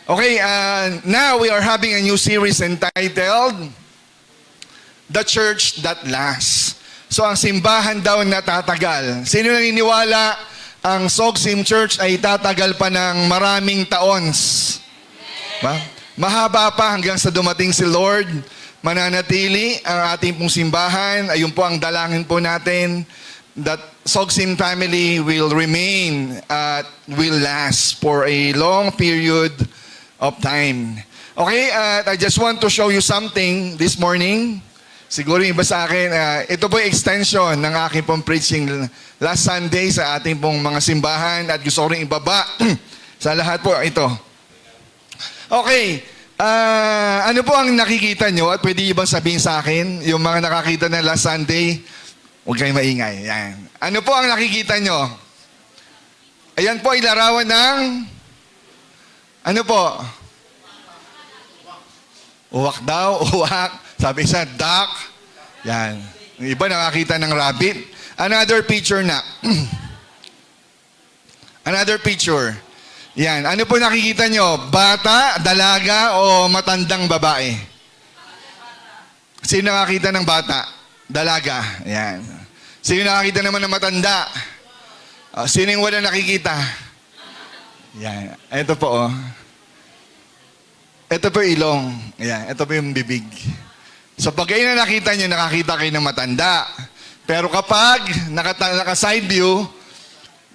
Okay, now we are having a new series entitled The Church That Lasts. So ang simbahan daw na tatagal. Sino naniniwala ang Sogsim Church ay tatagal pa ng maraming taons? Ba? Mahaba pa hanggang sa dumating si Lord. Mananatili ang ating pong simbahan. Ayun po ang dalangin po natin, that Sogsim family will remain at will last for a long period of time. Okay, I just want to show you something this morning. Siguro yung iba sa akin, ito po yung extension ng aking pong preaching last Sunday sa ating pong mga simbahan at gusto ko rin ibaba sa lahat po ito. Okay, ano po ang nakikita nyo at pwede ibang sabihin sa akin, yung mga nakakita na last Sunday, huwag kayong maingay. Yan. Ano po ang nakikita nyo? Ayan po, ilarawan ng ano po? Uwak daw, uwak. Sabi isa, duck. Yan. Yung iba nakakita ng rabbit. Another picture na. Another picture. Yan. Ano po nakikita nyo? Bata, dalaga, o matandang babae? Sino nakakita ng bata? Dalaga. Yan. Sino nakakita naman ng matanda? Sino yung wala nakikita? Yan. Ito po, oh. Ito po yung ilong. Yan. Ito po yung bibig. So pag kayo na nakita nyo, nakakita kayo ng matanda. Pero kapag naka-side view,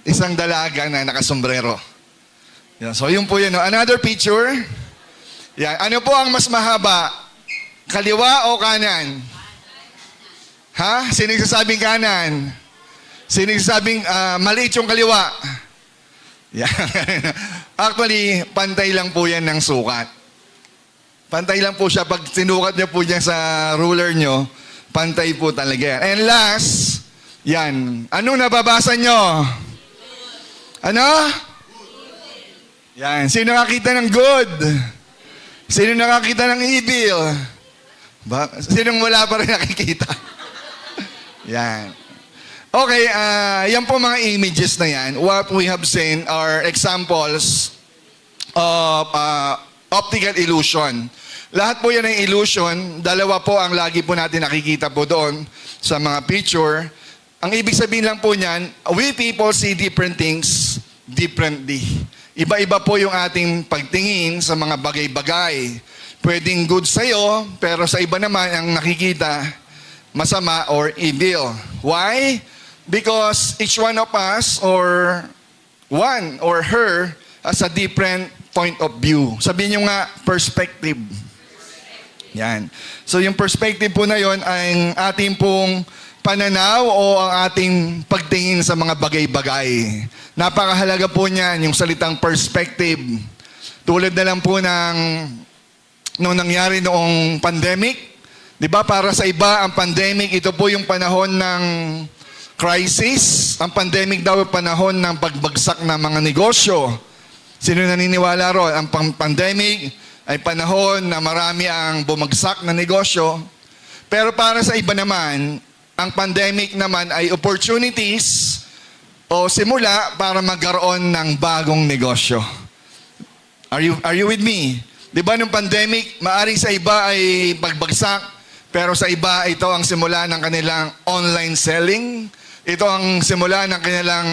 isang dalaga na nakasombrero. Yan. So yun po yun. No? Another picture. Yan. Ano po ang mas mahaba? Kaliwa o kanan? Ha? Sino nagsasabing kanan? Sino nagsasabing maliit yung kaliwa? Yan. Actually, pantay lang po yan ng sukat. Pantay lang po siya. Pag sinukat niyo po niya sa ruler niyo, pantay po talaga yan. And last, yan. Anong nababasa niyo? Ano? Yan. Sino nakakita ng good? Sino nakakita ng evil? Sinong wala pa rin nakikita? Yan. Okay, yan po mga images na yan. What we have seen are examples of optical illusion. Lahat po yan ng illusion. Dalawa po ang lagi po natin nakikita po doon sa mga picture. Ang ibig sabihin lang po niyan, we people see different things differently. Iba-iba po yung ating pagtingin sa mga bagay-bagay. Pwedeng good sa'yo, pero sa iba naman ang nakikita, masama or evil. Why? Because each one of us or one or her has a different point of view. Sabihin nyo nga, perspective. Yan. So yung perspective po na yon ay ating pong pananaw o ang ating pagtingin sa mga bagay-bagay. Napakahalaga po niyan, yung salitang perspective. Tulad na lang po ng nung nangyari noong pandemic. Di ba, para sa iba, ang pandemic, ito po yung panahon ng crisis. Ang pandemic daw yung panahon ng pagbagsak ng mga negosyo. Sino naniniwala ron? Ang pandemic ay panahon na marami ang bumagsak na negosyo. Pero para sa iba naman, ang pandemic naman ay opportunities o simula para magkaroon ng bagong negosyo. Are you with me? Di ba nung pandemic, maaring sa iba ay pagbagsak, pero sa iba ito ang simula ng kanilang online selling. Ito ang simula ng kanilang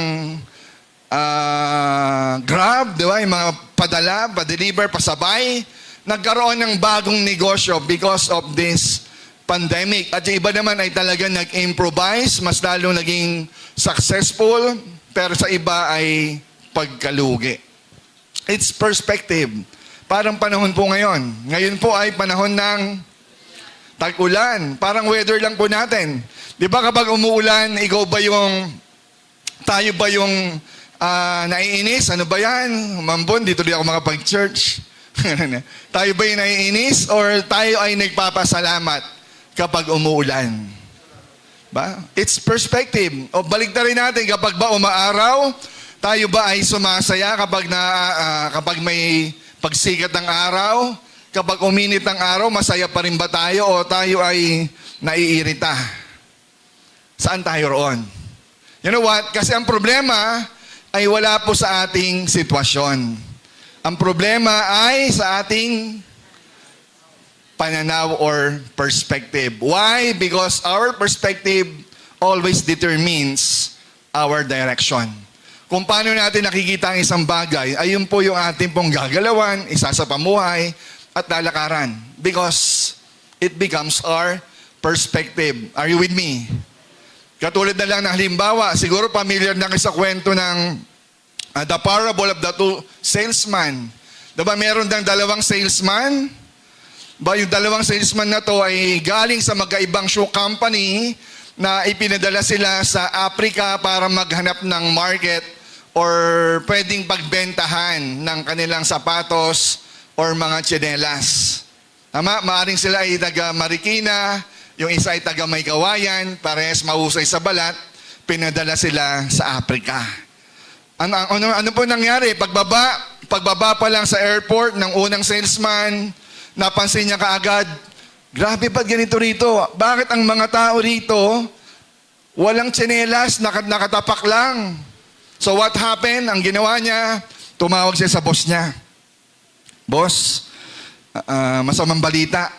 Grab, di ba? Yung mga padala, pa-deliver, pasabay. Nagkaroon ng bagong negosyo because of this pandemic. At yung iba naman ay talaga nag-improvise, mas lalong naging successful, pero sa iba ay pagkalugi. It's perspective. Parang panahon po ngayon. Ngayon po ay panahon ng tag-ulan. Parang weather lang po natin. Di ba kapag umuulan, tayo ba yung naiinis? Ano ba yan? Mambon, dito di ako makapag-church. Tayo ba yung naiinis? Or tayo ay nagpapasalamat kapag umuulan? Ba? It's perspective. O balik na rin natin, kapag ba umaaraw, tayo ba ay sumasaya kapag may pagsikat ng araw? Kapag uminit ang araw, masaya pa rin ba tayo o tayo ay naiirita? Saan tayo roon? You know what? Kasi ang problema ay wala po sa ating sitwasyon. Ang problema ay sa ating pananaw or perspective. Why? Because our perspective always determines our direction. Kung paano natin nakikita ang isang bagay, ayun po yung ating pong gagalawan, isa sa pamuhay, at lalakaran. Because it becomes our perspective. Are you with me? Katulad na lang ng halimbawa, siguro familiar na kayo sa kwento ng the parable of the two salesmen. Diba meron dang dalawang salesman? Yung dalawang salesman na to ay galing sa magkaibang shoe company na ipinadala sila sa Africa para maghanap ng market or pwedeng pagbentahan ng kanilang sapatos or mga tsinelas. Tama? Maaring sila ay taga Marikina, yung isa ay taga Maykawayan, parehas mahusay sa balat, pinadala sila sa Africa. Ano po nangyari? Pagbaba pa lang sa airport ng unang salesman, napansin niya kaagad, grabe ba't ganito rito? Bakit ang mga tao rito, walang tsinelas, nakatapak lang? So what happened? Ang ginawa niya, tumawag siya sa boss niya. Boss, masamang balita.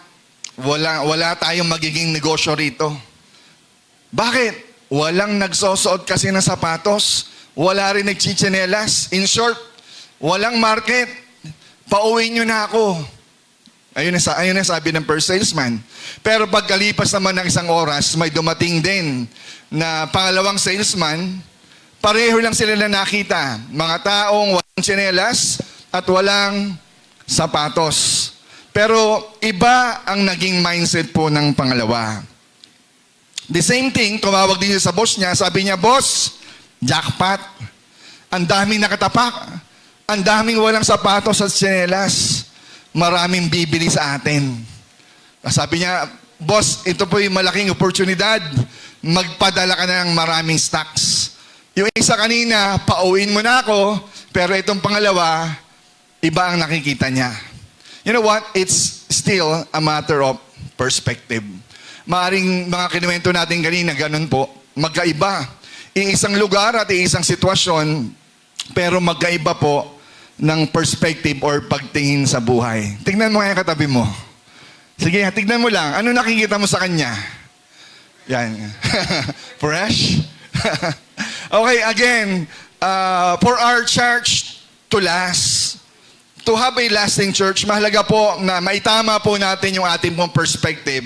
Wala tayong magiging negosyo rito. Bakit? Walang nagsosuot kasi ng sapatos. Wala rin nagchichinelas. In short, walang market. Pauwi nyo na ako. Ayun na sabi ng first salesman. Pero pagkalipas naman ng isang oras, may dumating din na pangalawang salesman. Pareho lang sila na nakita. Mga taong walang tsinelas at walang sapatos. Pero iba ang naging mindset po ng pangalawa. The same thing, tumawag din siya sa boss niya. Sabi niya, boss, jackpot. Ang daming nakatapak. Ang daming walang sapatos at tsinelas. Maraming bibili sa atin. Sabi niya, boss, ito po yung malaking oportunidad. Magpadala ka na ng maraming stocks. Yung isa kanina, pauwiin mo na ako, pero itong pangalawa, iba ang nakikita niya. You know what? It's still a matter of perspective. Maaring mga kinuwento natin kanina, ganun po, magkaiba. Iisang lugar at iisang sitwasyon, pero magkaiba po ng perspective or pagtingin sa buhay. Tignan mo kaya katabi mo. Sige, tignan mo lang. Ano nakikita mo sa kanya? Yan. Fresh? Okay, again, for our church to last, to have a lasting church, mahalaga po na maitama po natin yung ating pong perspective,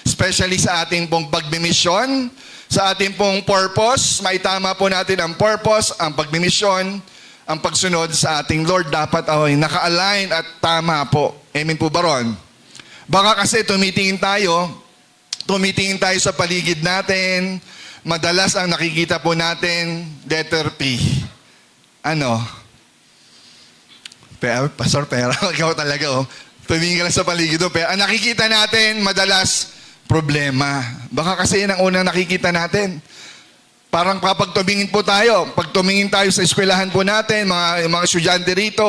especially sa ating pong pagbimisyon, sa ating pong purpose, maitama po natin ang purpose, ang pagbimisyon, ang pagsunod sa ating Lord. Dapat ay naka-align at tama po. Amen po ba ron? Baka kasi tumitingin tayo sa paligid natin, madalas ang nakikita po natin, letter P. Ano? Pastor, pera. Ikaw talaga, oh. Tumingin ka lang sa paligid, oh. Pero ang nakikita natin, madalas, problema. Baka kasi yun ang unang nakikita natin. Parang kapag tumingin po tayo, pag tumingin tayo sa eskwelahan po natin, mga estudyante rito,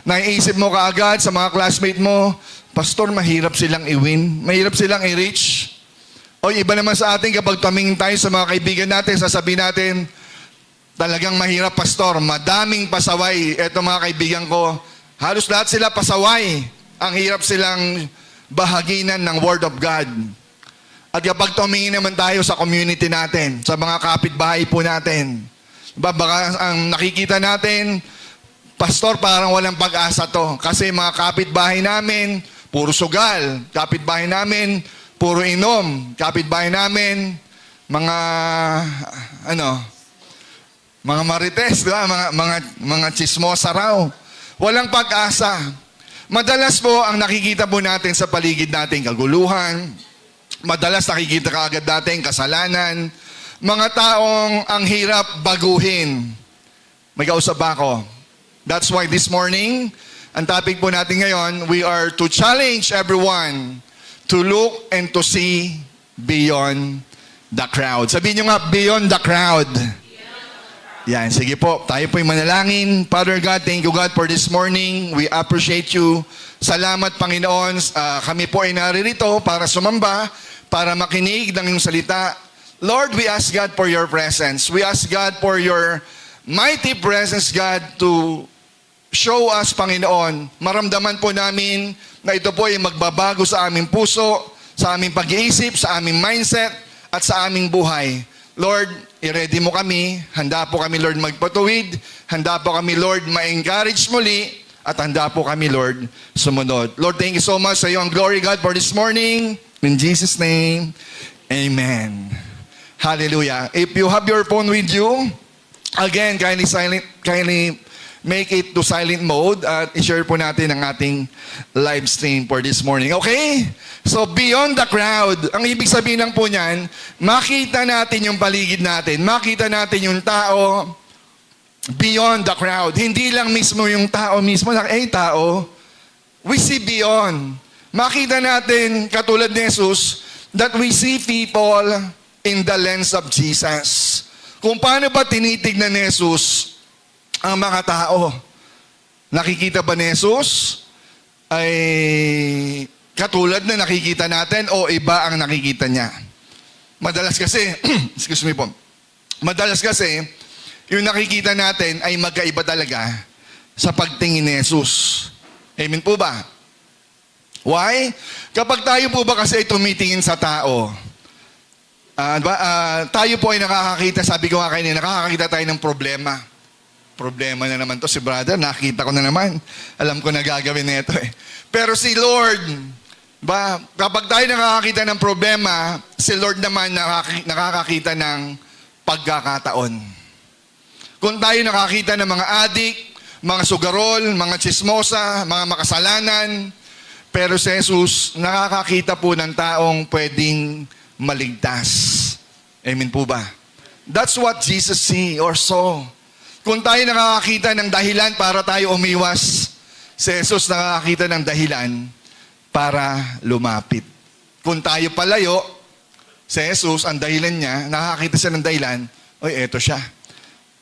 naiisip mo kaagad sa mga classmate mo, Pastor, mahirap silang i-win. Mahirap silang i-reach. O iba naman sa atin, kapag tumingin tayo sa mga kaibigan natin, sasabihin natin, talagang mahirap, Pastor. Madaming pasaway. Eto mga kaibigan ko, halos lahat sila pasaway. Ang hirap silang bahaginan ng Word of God. At kapag tumingin naman tayo sa community natin, sa mga kapitbahay po natin, baka ang nakikita natin, Pastor, parang walang pag-asa to. Kasi mga kapitbahay namin, puro sugal. Kapitbahay namin, puro inom. Kapitbahay namin, mga marites, di ba? Mga chismosa raw. Walang pag-asa. Madalas po, ang nakikita po natin sa paligid natin, kaguluhan. Madalas nakikita kaagad natin, kasalanan. Mga taong ang hirap baguhin. May kausap ako. That's why this morning, ang topic po natin ngayon, we are to challenge everyone to look and to see beyond the crowd. Sabihin nyo nga, beyond the crowd. Yan, sige po. Tayo po'y manalangin. Father God, thank you God for this morning. We appreciate you. Salamat Panginoon. Kami po ay naririto para sumamba, para makinig ng iyong salita. Lord, we ask God for your presence. We ask God for your mighty presence, God, to show us, Panginoon, maramdaman po namin na ito po ay magbabago sa aming puso, sa aming pag-iisip, sa aming mindset, at sa aming buhay. Lord, i-ready mo kami. Handa po kami, Lord, magpatuwid. Handa po kami, Lord, ma-encourage muli. At handa po kami, Lord, sumunod. Lord, thank you so much sa iyo ang glory, God, for this morning. In Jesus' name, amen. Hallelujah. If you have your phone with you, again, kindly make it to silent mode at i-share po natin ang ating live stream for this morning. Okay? So, beyond the crowd, ang ibig sabihin lang po niyan, makita natin yung paligid natin, makita natin yung tao beyond the crowd. Hindi lang mismo yung tao mismo, tao. We see beyond. Makita natin, katulad ni Jesus, that we see people in the lens of Jesus. Kung paano ba tinitignan ni Jesus ang mga tao? Nakikita ba ni Jesus ay katulad na nakikita natin o iba ang nakikita niya? Madalas kasi, excuse me po, madalas kasi, yung nakikita natin ay magkaiba talaga sa pagtingin ni Jesus. Amen po ba? Why? Kapag tayo po ba kasi tumitingin sa tao, tayo po ay nakakakita, sabi ko nga kayo, nakakakita tayo ng problema. Problema na naman to si brother, nakita ko na naman. Alam ko na gagawin nito eh. Pero si Lord, kapag tayo nakakakita ng problema, si Lord naman nakakakita ng pagkakataon. Kung tayo nakakita ng mga adik, mga sugarol, mga chismosa, mga makasalanan, pero si Jesus, nakakakita po ng taong pwedeng maligtas. Amen po ba? That's what Jesus see or saw. Kung tayo nakakakita ng dahilan para tayo umiwas, si Jesus nakakakita ng dahilan para lumapit. Kung tayo palayo, si Jesus, ang dahilan niya, nakakakita siya ng dahilan, eto siya.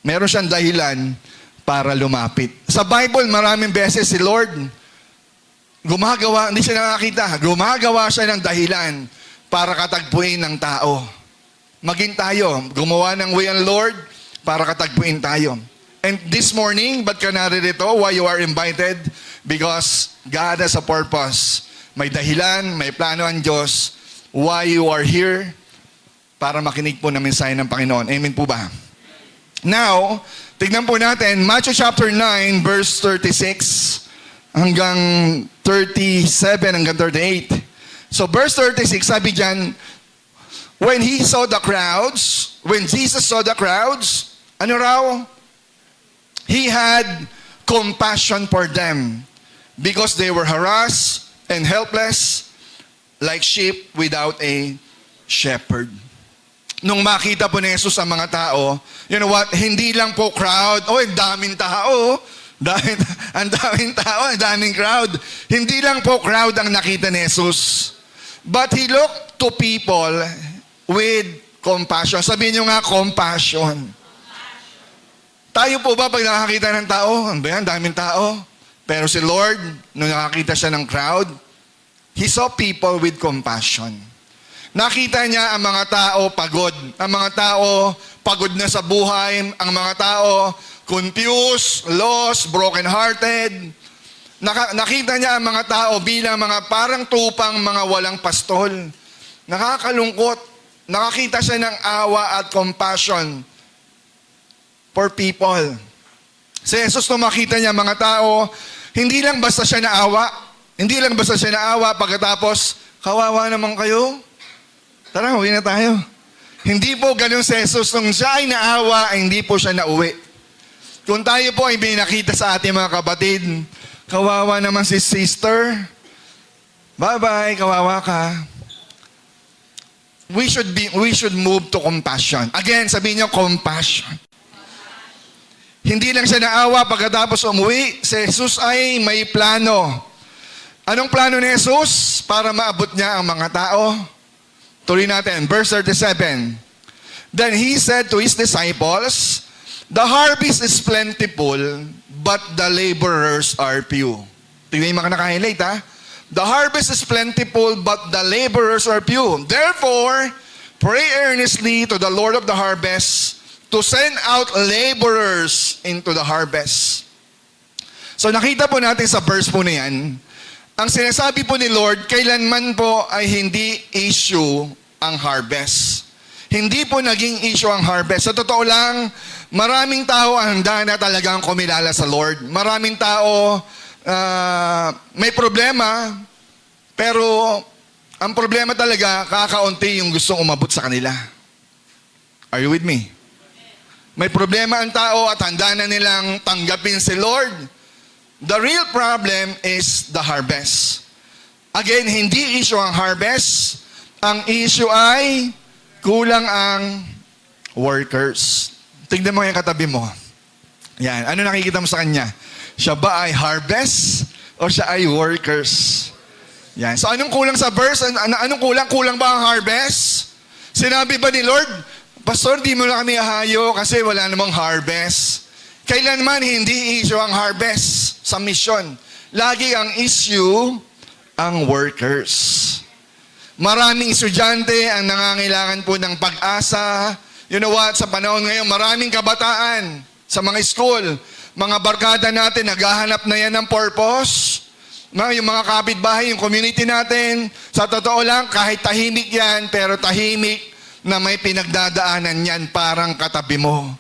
Meron siyang dahilan para lumapit. Sa Bible, maraming beses si Lord, hindi siya nakakita, gumagawa siya ng dahilan para katagpuin ng tao. Maging tayo, gumawa ng way ang Lord para katagpuin tayo. And this morning, ba't ka naririto? Why you are invited? Because God has a purpose. May dahilan, may plano ang Diyos. Why you are here? Para makinig po ng mensahe ng Panginoon. Amen po ba? Now, tignan po natin, Matthew chapter 9, verse 36 hanggang 37 hanggang 38. So verse 36, sabi dyan, when Jesus saw the crowds, ano raw? He had compassion for them because they were harassed and helpless like sheep without a shepherd. Nung makita po ni Jesus ang mga tao, you know what? Hindi lang po crowd, daming tao. Ang daming crowd. Hindi lang po crowd ang nakita ni Jesus. But He looked to people with compassion. Sabihin nyo nga, compassion. Tayo po ba pag nakakita ng tao, daming tao. Pero si Lord, nung nakakita siya ng crowd, He saw people with compassion. Nakita niya ang mga tao pagod. Ang mga tao pagod na sa buhay. Ang mga tao confused, lost, broken-hearted. Nakita niya ang mga tao bilang mga parang tupang mga walang pastol. Nakakalungkot. Nakakita siya ng awa at compassion for people. Si Jesus nung makita niya mga tao, hindi lang basta siya naawa. Hindi lang basta siya naawa pagkatapos, kawawa naman kayo. Tara, uwi na tayo. Hindi po ganun si Jesus. Nung siya ay naawa, hindi po siya nauwi. Kung tayo po ay binakita sa ating mga kapatid, kawawa naman si sister. Bye-bye, kawawa ka. We should move to compassion. Again, sabihin niyo, compassion. Hindi lang siya naawa pagkatapos umuwi, si Jesus ay may plano. Anong plano ni Jesus para maabot niya ang mga tao? Tuloy natin, verse 37. Then He said to His disciples, the harvest is plentiful, but the laborers are few. Tingnan yung mga naka-highlight ha. The harvest is plentiful, but the laborers are few. Therefore, pray earnestly to the Lord of the harvest to send out laborers into the harvest. So nakita po natin sa verse po na yan, ang sinasabi po ni Lord, kailanman po ay hindi issue ang harvest. Hindi po naging issue ang harvest. Sa totoo lang, maraming tao ang handa na talagang kumilala sa Lord. Maraming tao may problema, pero ang problema talaga, kakaunti yung gustong umabot sa kanila. Are you with me? May problema ang tao at handa na nilang tanggapin si Lord. The real problem is the harvest. Again, hindi issue ang harvest. Ang issue ay kulang ang workers. Tignan mo yung katabi mo. Yan. Ano nakikita mo sa kanya? Siya ba ay harvest o siya ay workers? Yan. So anong kulang sa verse? Anong kulang? Kulang ba ang harvest? Sinabi ba ni Lord, Pastor, di mo na kami hahayo kasi wala namang harvest. Kailanman hindi issue ang harvest sa mission. Lagi ang issue ang workers. Maraming estudyante ang nangangailangan po ng pag-asa. You know what? Sa panahon ngayon, maraming kabataan sa mga school. Mga barkada natin, naghahanap na yan ng purpose. Yung mga kapitbahay, yung community natin, sa totoo lang, kahit tahimik yan, pero tahimik na may pinagdadaanan yan, parang katabi mo.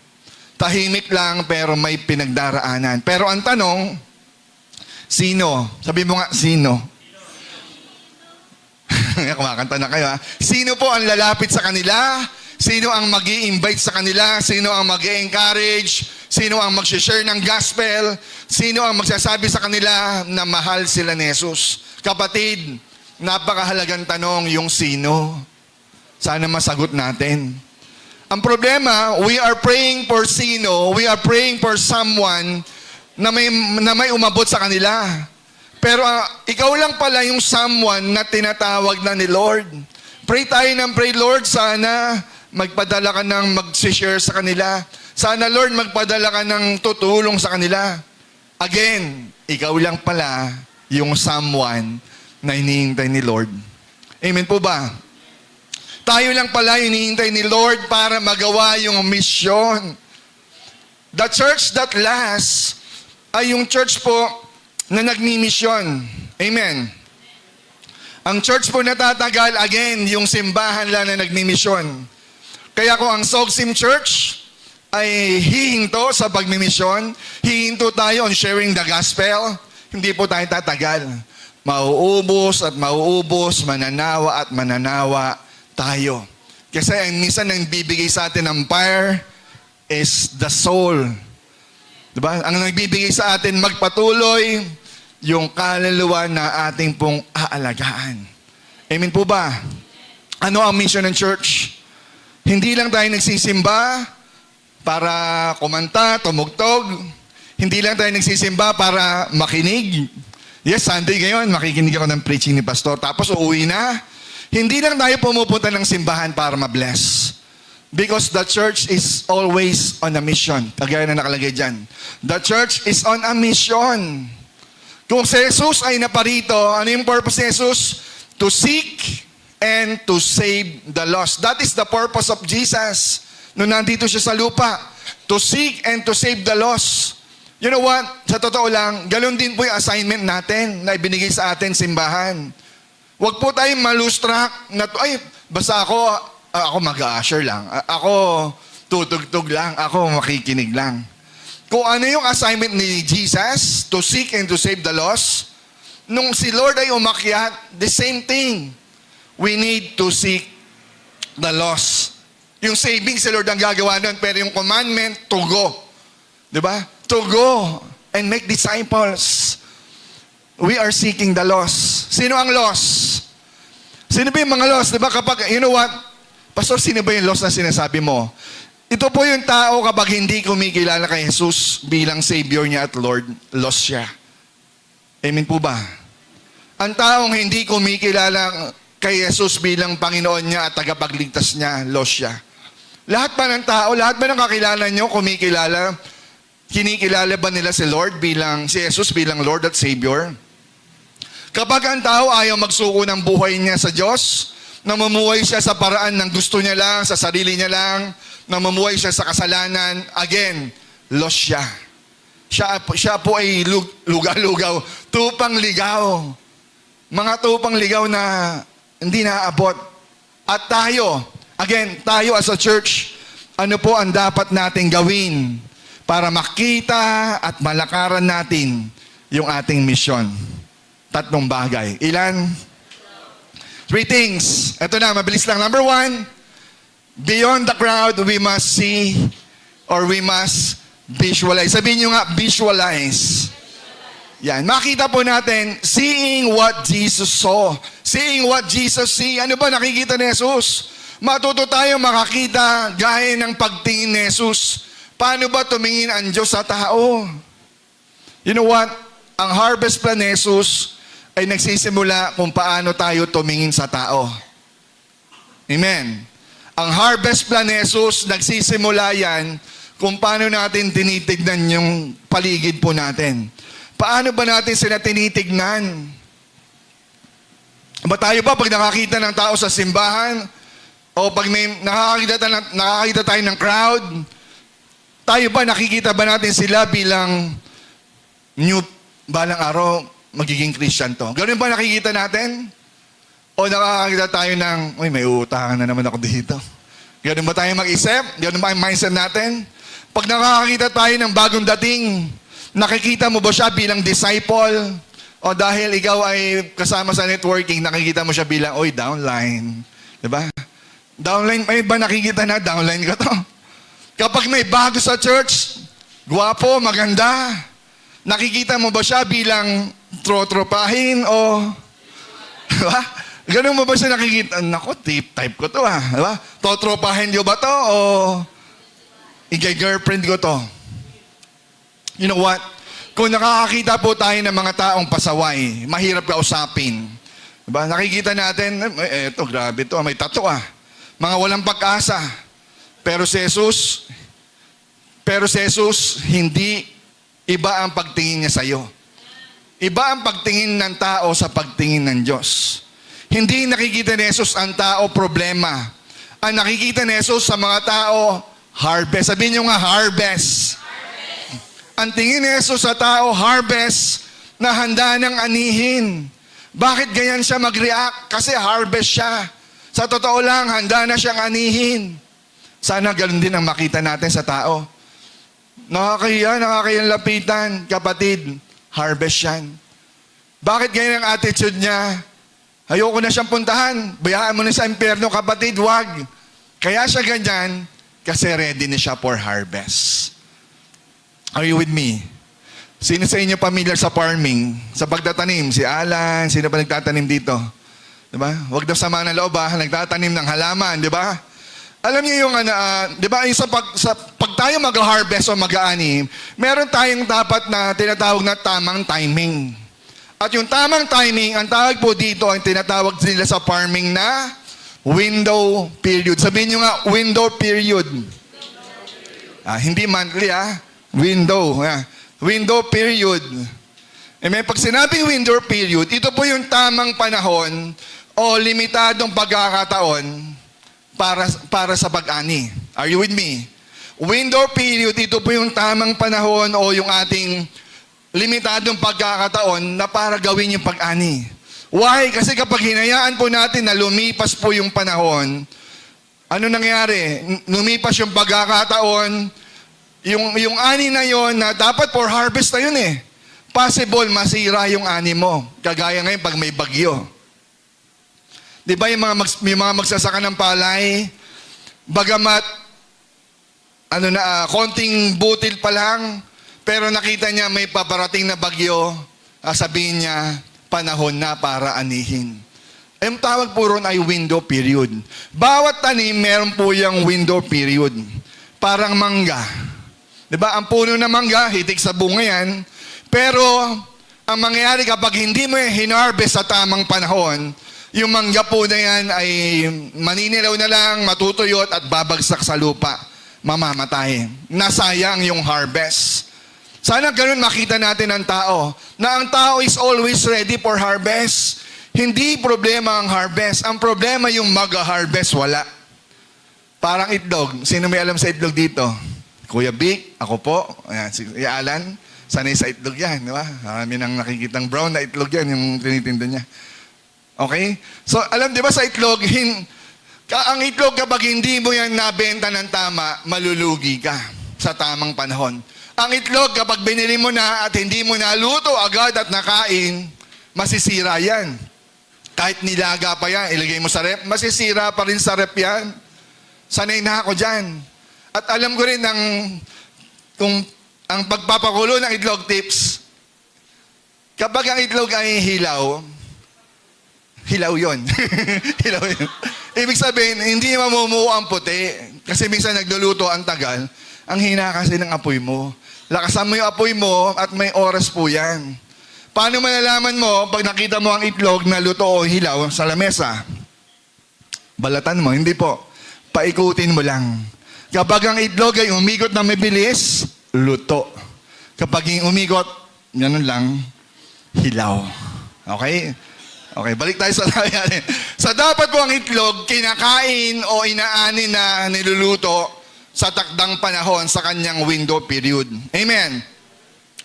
Tahimik lang, pero may pinagdaraanan. Pero ang tanong, sino? Sabi mo nga, sino? Kumakanta na kayo, ha? Sino po ang lalapit sa kanila? Sino ang mag-i-invite sa kanila? Sino ang mag-i-encourage? Sino ang mag-share ng gospel? Sino ang magsasabi sa kanila na mahal sila ni Jesus? Kapatid, napakahalagang tanong yung sino. Sana masagot natin. Ang problema, we are praying for sino, we are praying for someone na may umabot sa kanila. Pero ikaw lang pala yung someone na tinatawag na ni Lord. Pray tayo ng pray, Lord, sana magpadala ka ng mag-share sa kanila. Sana, Lord, magpadala ka ng tutulong sa kanila. Again, ikaw lang pala yung someone na hinihintay ni Lord. Amen po ba? Tayo lang pala hinihintay ni Lord para magawa yung mission. The church that lasts ay yung church po na nagmi-mission. Amen. Ang church po natatagal, again, yung simbahan lang na nagmi-mission. Kaya kung ang Sogsim Church ay hihinto sa pagmimisyon, hihinto tayo on sharing the gospel, hindi po tayo tatagal. Mauubos at mauubos, mananawa at mananawa tayo. Kasi ang minsan ang bibigay sa atin ng fire is the soul. Diba? Ang nagbibigay sa atin magpatuloy yung kaluluwa na ating pong aalagaan. Amen po ba? Ano ang mission ng church? Hindi lang tayo nagsisimba para kumanta, tumugtog. Hindi lang tayo nagsisimba para makinig. Yes, Sunday ngayon, makikinig ako ng preaching ni Pastor. Tapos uuwi na. Hindi lang tayo pumupunta ng simbahan para ma-bless. Because the church is always on a mission. Kagaya na nakalagay dyan. The church is on a mission. Kung si Jesus ay naparito, ano yung purpose ni Jesus? To seek and to save the lost. That is the purpose of Jesus. Nung nandito siya sa lupa, to seek and to save the lost. You know what? Sa totoo lang, ganun din po yung assignment natin na ibinigay sa atin simbahan. Huwag po tayong malustrak na, ay, basta ako mag-a-usher lang. Ako tutugtog lang. Ako makikinig lang. Kung ano yung assignment ni Jesus, to seek and to save the lost, nung si Lord ay umakyat, the same thing. We need to seek the lost. Yung saving si Lord ang gagawa nun, pero yung commandment, to go. Diba? To go and make disciples. We are seeking the lost. Sino ang lost? Sino ba yung mga lost? Diba kapag, you know what? Pastor, sino ba yung lost na sinasabi mo? Ito po yung tao kapag hindi kumikilala kay Jesus bilang Savior niya at Lord, lost siya. Amen po ba? Ang taong hindi kumikilala kay Jesus bilang Panginoon niya at tagapagligtas niya, lost siya. Lahat ba ng tao, lahat ba ng kakilala niyo kumikilala? Kinikilala ba nila si Jesus bilang Lord at Savior? Kapag ang tao ayaw magsuko ng buhay niya sa Diyos, namumuhay siya sa paraan ng gusto niya lang, sa sarili niya lang, namumuhay siya sa kasalanan, again, lost siya. Siya po ay lugaw-lugaw, tupang ligaw. Mga tupang ligaw na hindi naaabot. At tayo, again, tayo as a church, ano po ang dapat nating gawin para makita at malakaran natin yung ating misyon? 3 bagay. Ilan? 3 things. Ito na, mabilis lang. Number 1, beyond the crowd, we must see or we must visualize. Sabihin nyo nga, visualize. Yan. Makita po natin, seeing what Jesus saw. Seeing what Jesus see. Ano ba nakikita ni Jesus? Matuto tayo makakita gaya ng pagtingin ni Jesus. Paano ba tumingin ang Diyos sa tao? You know what? Ang harvest plan ni Jesus ay nagsisimula kung paano tayo tumingin sa tao. Amen. Ang harvest plan ni Jesus, nagsisimula yan kung paano natin tinitignan yung paligid po natin. Paano ba natin sila tinitignan? Ba tayo ba pag nakakita ng tao sa simbahan, o pag may nakakita tayo ng crowd, tayo ba, nakikita ba natin sila bilang new, balang araw, magiging Christian to? Ganun ba nakikita natin? O nakakita tayo ng, uy, may utangan na naman ako dito. Ganun ba tayo mag-isip? Ganun ba ang mindset natin? Pag nakakita tayo ng bagong dating, nakikita mo ba siya bilang disciple? O dahil ikaw ay kasama sa networking, nakikita mo siya bilang, uy, downline. Diba? Downline, may ba nakikita na downline ka to? Kapag may bago sa church, guwapo, maganda, nakikita mo ba siya bilang trotropahin o... Diba? Ganun mo ba siya nakikita? Naku, type ko to Diba? Totropahin niyo ba to o... girlfriend ko to? You know what? Kung nakakakita po tayo ng mga taong pasaway, mahirap kausapin. Diba? Nakikita natin, eto, grabe to, may tato Mga walang pag-asa. Pero si Jesus, hindi iba ang pagtingin niya sa'yo. Iba ang pagtingin ng tao sa pagtingin ng Diyos. Hindi nakikita ni Jesus ang tao problema. Ang nakikita ni Jesus sa mga tao, harvest. Sabihin niyo nga, harvest. Ang tingin ni Jesus sa tao, harvest, na handa ng anihin. Bakit ganyan siya mag-react? Kasi harvest siya. Sa totoo lang, handa na siyang anihin. Sana ganun din ang makita natin sa tao. Nakakayang lapitan, kapatid, harvest yan. Bakit ganyan ang attitude niya? Ayoko na siyang puntahan. Bayaan mo na sa impyerno, kapatid, wag. Kaya siya ganyan, kasi ready na siya for harvest. Are you with me? Sino sa inyo familiar sa farming? Sa pagtatanim? Si Alan, sino pa nagtatanim dito? Diba? Huwag daw sama ng loob nagtatanim ng halaman, di ba? Alam niyo yung, di ba, pag tayo mag-harvest o mag-aanim, meron tayong dapat na tinatawag na tamang timing. At yung tamang timing, ang tawag po dito, ang tinatawag nila sa farming na window period. Sabihin nyo nga, window period. Hindi monthly, window. Window period. Pag sinabing window period, ito po yung tamang panahon o limitadong pagkakataon para sa pag-ani. Are you with me? Window period, ito po yung tamang panahon o yung ating limitadong pagkakataon na para gawin yung pag-ani. Why? Kasi kapag hinayaan po natin na lumipas po yung panahon, ano nangyari? Lumipas yung pagkakataon, yung ani na yon na dapat for harvest na yun possible masira yung ani mo. Kagaya ngayon pag may bagyo. Di ba yung mga magsasaka ng palay, bagamat konting butil pa lang, pero nakita niya may paparating na bagyo, sabihin niya, panahon na para anihin. Ang tawag po ron ay window period. Bawat tanim, meron po yung window period. Parang mangga. Di ba? Ang puno ng mangga, hitik sa bunga yan. Pero, ang mangyayari kapag hindi mo hinarvest sa tamang panahon, yung mangga po na yan ay maninilaw na lang, matutuyot at babagsak sa lupa. Mamamatay. Nasayang yung harvest. Sana ganun makita natin ang tao, na ang tao is always ready for harvest. Hindi problema ang harvest. Ang problema yung mag-harvest, wala. Parang itlog. Sino may alam sa itlog dito? Kuya Vic, ako po, ayan, si Alan. Sanay sa itlog yan, di ba? Marami nang nakikitang brown na itlog yan, yung tinitinda niya. Okay? So, alam, di ba sa itlog, ang itlog kapag hindi mo yan nabenta ng tama, malulugi ka sa tamang panahon. Ang itlog kapag binili mo na at hindi mo naluto agad at nakain, masisira yan. Kahit nilaga pa yan, ilagay mo sa rep, masisira pa rin sa rep yan. Sanay na ako dyan. At alam ko rin kung ang pagpapakulo ng itlog tips, kapag ang itlog ay hilaw yun. Hilaw yun. Ibig sabihin, hindi mamumuo ang puti. Kasi minsan nagluluto ang tagal. Ang hina kasi ng apoy mo. Lakasan mo yung apoy mo at may oras po yan. Paano malalaman mo pag nakita mo ang itlog na luto o hilaw sa lamesa? Balatan mo, hindi po. Paikutin mo lang. Kapag ang itlog ay umikot na mabilis, luto. Kapag yung umikot, ganun lang, hilaw. Okay? Okay, balik tayo sa nangyari. So dapat po ang itlog, kinakain o inaani na niluluto sa takdang panahon sa kanyang window period. Amen?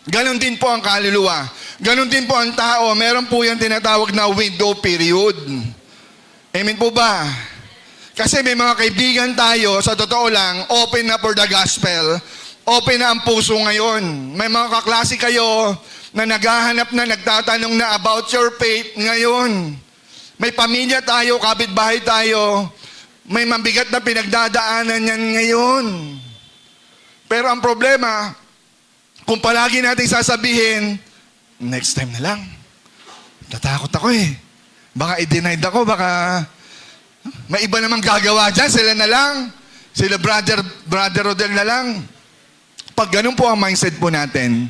Ganon din po ang kaluluwa. Ganon din po ang tao. Meron po yung tinatawag na window period. Amen po ba? Kasi may mga kaibigan tayo, sa totoo lang, open na for the gospel. Open na ang puso ngayon. May mga kaklase kayo na naghahanap na, nagtatanong na about your faith ngayon. May pamilya tayo, kapitbahay tayo. May mabigat na pinagdadaanan yan ngayon. Pero ang problema, kung palagi natin sasabihin, next time na lang. Natakot ako eh. Baka i-denied ako, baka may iba namang gagawa dyan, sila na lang. Sila brother Rodel na lang. Pag ganun po ang mindset po natin,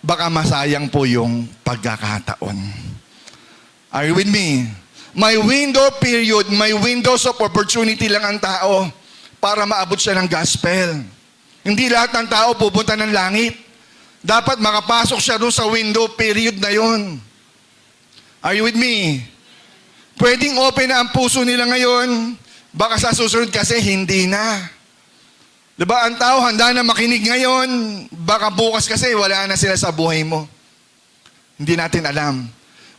baka masayang po yung pagkakataon. Are you with me? May window period, may windows of opportunity lang ang tao para maabot siya ng gospel. Hindi lahat ng tao pupunta ng langit. Dapat makapasok siya doon sa window period na yon. Are you with me? Pwedeng open na ang puso nila ngayon, baka sa susunod kasi hindi na. Diba, ang tao handa na makinig ngayon, baka bukas kasi wala na sila sa buhay mo. Hindi natin alam.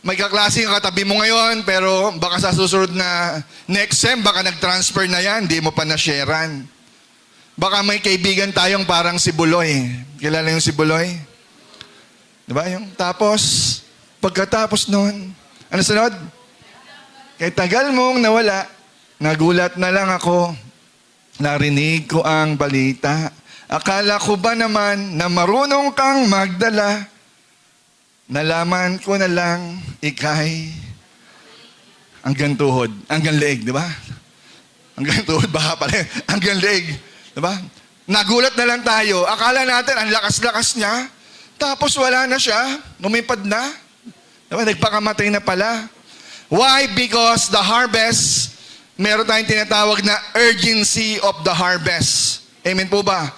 May kaklase yung katabi mo ngayon, pero baka sa susunod na next sem, baka nag-transfer na yan, hindi mo pa na-sharean. Baka may kaibigan tayong parang si Buloy. Kilala yung si Buloy? Diba? Pagkatapos nun, ano sunod? Kay tagal mong nawala, nagulat na lang ako. Narinig ko ang balita. Akala ko ba naman na marunong kang magdala? Nalaman ko na lang, ikay. Hanggang tuhod, hanggang leeg, di ba? Hanggang tuhod, baka pala. Hanggang leeg, di ba? Nagulat na lang tayo. Akala natin, ang lakas-lakas niya. Tapos wala na siya. Lumipad na. Diba? Nagpakamatay na pala. Why? Because the harvest, meron tayong tinatawag na urgency of the harvest. Amen po ba?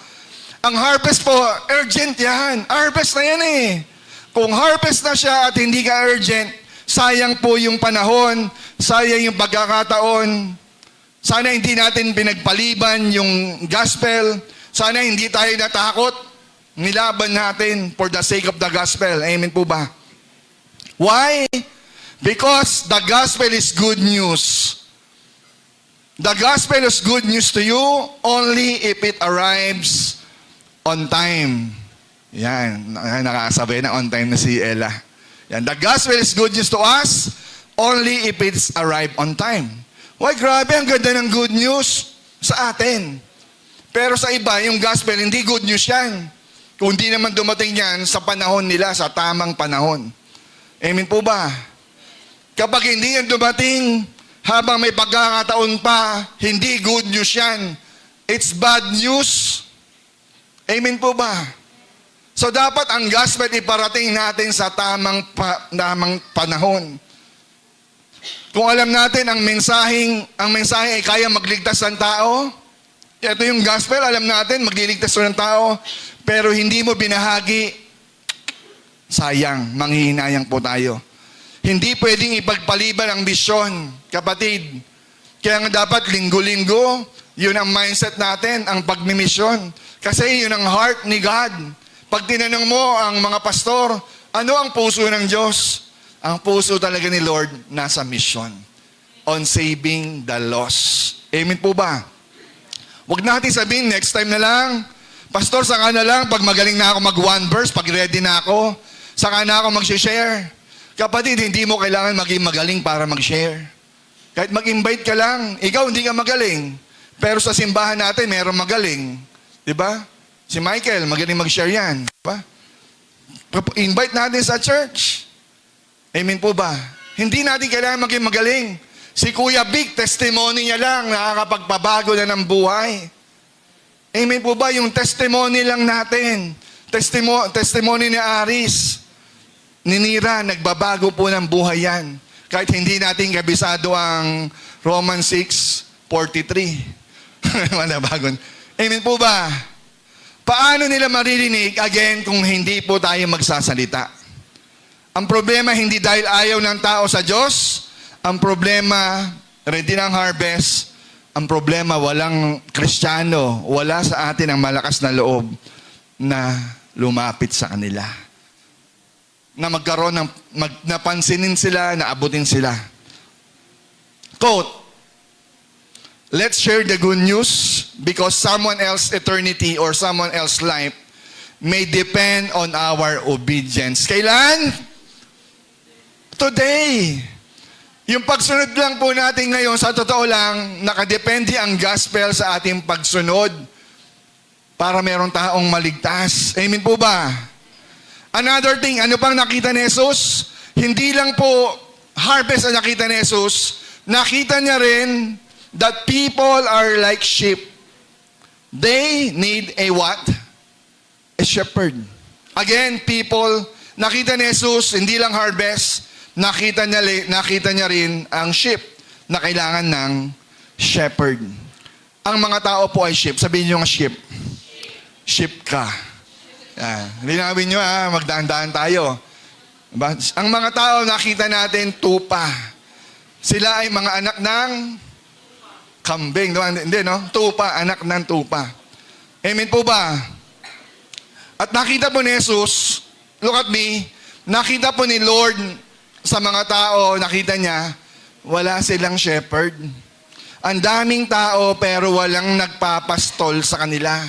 Ang harvest po, urgent yan. Harvest na yan eh. Kung harvest na siya at hindi ka urgent, sayang po yung panahon, sayang yung pagkakataon. Sana hindi natin pinagpaliban yung gospel. Sana hindi tayo natakot. Nilaban natin for the sake of the gospel. Amen po ba? Why? Because the gospel is good news. The gospel is good news to you only if it arrives on time. Yan, nakasabay na on time na si Ella. Yan, the gospel is good news to us only if it's arrived on time. Why, grabe, ang ganda ng good news sa atin. Pero sa iba, yung gospel, hindi good news yan. Kung hindi naman dumating yan sa panahon nila, sa tamang panahon. Amen po ba? Kapag hindi yan dumating, habang may pagkakataon pa, hindi good news yan. It's bad news. Amen po ba? So dapat ang gospel iparating natin sa tamang panahon. Kung alam natin ang mensahe ay kaya magligtas ng tao, ito yung gospel, alam natin, magliligtas ng tao, pero hindi mo binahagi, sayang, manghihinayang po tayo. Hindi pwedeng ipagpaliban ang misyon, kapatid. Kaya nga dapat linggo-linggo, yun ang mindset natin, ang pagmimisyon. Kasi yun ang heart ni God. Pag tinanong mo ang mga pastor, ano ang puso ng Diyos? Ang puso talaga ni Lord nasa mission. On saving the lost. Amen po ba? Huwag natin sabihin, next time na lang. Pastor, saka na lang, pag magaling na ako mag-one verse, pag ready na ako, saka na ako mag-share. Kapatid, hindi mo kailangan maging magaling para mag-share. Kahit mag-invite ka lang, ikaw hindi ka magaling. Pero sa simbahan natin, mayroong magaling. Diba? Si Michael, magaling mag-share yan. Diba? Invite natin sa church. Amen po ba? Hindi natin kailangan maging magaling. Si Kuya Vic, testimony niya lang, nakakapagpabago na ng buhay. Amen po ba? Yung testimony lang natin. Testimony ni Aris, ni Nira, nagbabago po ng buhay yan. Kahit hindi natin kabisado ang Romans 6:43. Manabagon. Amen po ba? Paano nila maririnig, again, kung hindi po tayo magsasalita? Ang problema, hindi dahil ayaw ng tao sa Diyos. Ang problema, ready ng harvest. Ang problema, walang Kristiyano, wala sa atin ang malakas na loob na lumapit sa kanila. Na magkaroon ng, napansinin sila, naabutin sila. Quote, let's share the good news because someone else's eternity or someone else's life may depend on our obedience. Kailan? Today. Yung pagsunod lang po natin ngayon, sa totoo lang, nakadepende ang gospel sa ating pagsunod para merong taong maligtas. Amen po ba? Another thing, ano pang nakita ni Jesus? Hindi lang po harvest ang nakita ni Jesus, nakita niya rin that people are like sheep. They need a what? A shepherd. Again, people, nakita ni Jesus, hindi lang harvest, nakita niya rin ang sheep na kailangan ng shepherd. Ang mga tao po ay sheep. Sabihin niyo nga sheep. Sheep ka. Linawin niyo magdaan-daan tayo. Diba? Ang mga tao nakita natin tupa. Sila ay mga anak ng kambing. Hindi, no? Tupa, anak ng tupa. Amen po ba? At nakita po ni Jesus, look at me, nakita po ni Lord sa mga tao, nakita niya, wala silang shepherd. Ang daming tao pero walang nagpapastol sa kanila.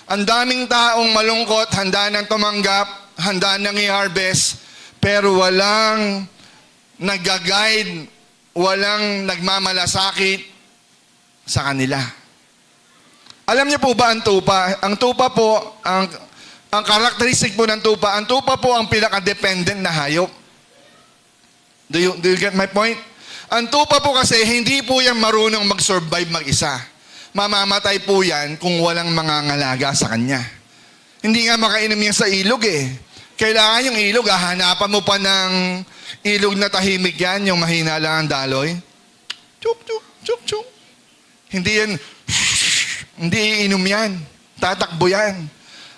Ang daming taong malungkot, handa nang tumanggap, handa nang i-harvest, pero walang nag-guide, walang nagmamalasakit sa kanila. Alam niyo po ba ang tupa? Ang tupa po, ang karakteristik po ng tupa, ang tupa po ang pinaka-dependent na hayop. Do you get my point? Ang tupa po kasi, hindi po yan marunong mag-survive mag-isa. Mamamatay po yan kung walang mangangalaga sa kanya. Hindi nga makainom yan sa ilog eh. Kailangan yung ilog, hahanapan mo pa ng ilog na tahimik yan, yung mahina lang ang daloy. Chuk, chuk, chuk, chuk. Hindi yan, hindi iinom yan. Tatakbo yan.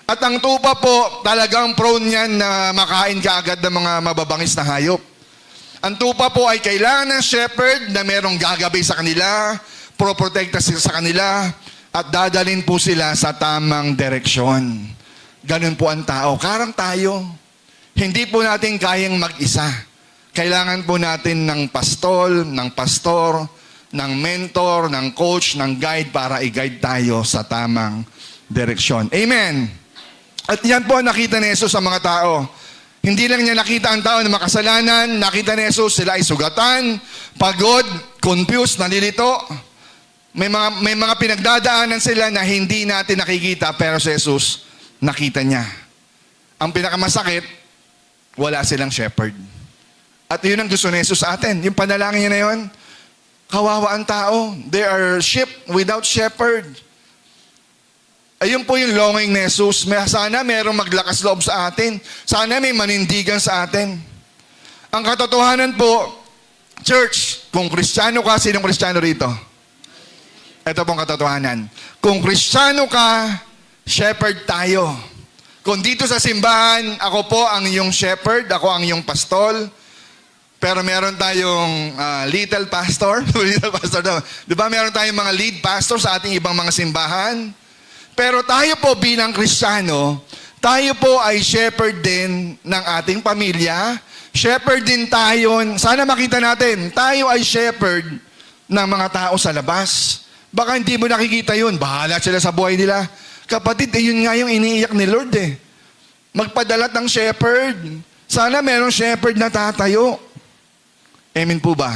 At ang tupa po, talagang prone yan na makain kaagad ng mga mababangis na hayop. Ang tupa po ay kailangan ng shepherd na merong gagabi sa kanila, proprotekta sila sa kanila, at dadalhin po sila sa tamang direksyon. Ganun po ang tao. Karang tayo. Hindi po natin kayang mag-isa. Kailangan po natin ng pastor, ng mentor, ng coach, ng guide para i-guide tayo sa tamang direksyon. Amen. At yan po nakita ni Jesus sa mga tao. Hindi lang niya nakita ang tao na makasalanan, nakita ni Jesus sila ay sugatan, pagod, confused, nalilito. May mga pinagdadaanan sila na hindi natin nakikita, pero si Jesus, nakita niya. Ang pinakamasakit, wala silang shepherd. At yun ang gusto ni Jesus sa atin. Yung panalangin niya na yun, kawawa ang tao. They are sheep without shepherd. Ayun po yung longing ni Jesus. Sana merong maglakas loob sa atin. Sana may manindigan sa atin. Ang katotohanan po, church, kung Kristiyano ka, sinong Kristiyano rito? Ito pong katotohanan. Kung Kristiyano ka, shepherd tayo. Kung dito sa simbahan, ako po ang iyong shepherd, ako ang iyong pastol. Pero meron tayong little pastor. Little pastor daw. Di ba meron tayong mga lead pastor sa ating ibang mga simbahan? Pero tayo po bilang Kristiyano, Tayo po ay shepherd din ng ating pamilya. Shepherd din tayo. Sana makita natin, tayo ay shepherd ng mga tao sa labas. Baka hindi mo nakikita yun. Bahala sila sa buhay nila. Kapatid, yun nga yung iniiyak ni Lord eh. Magpadalat ng shepherd. Sana merong shepherd na tatayo. Amen po ba?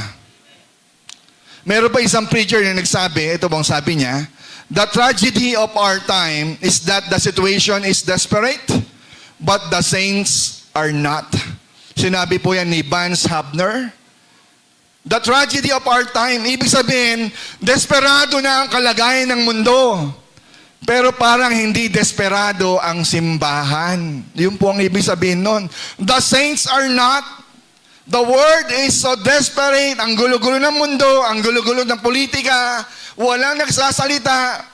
Meron pa isang preacher na nagsabi, ito bang sabi niya, the tragedy of our time is that the situation is desperate, but the saints are not. Sinabi po yan ni Vance Havner. The tragedy of our time, ibig sabihin, desperado na ang kalagayan ng mundo. Pero parang hindi desperado ang simbahan. Yun po ang ibig sabihin nun. The saints are not. The world is so desperate. Ang gulo-gulo ng mundo, ang gulo-gulo ng politika, walang nagsasalita,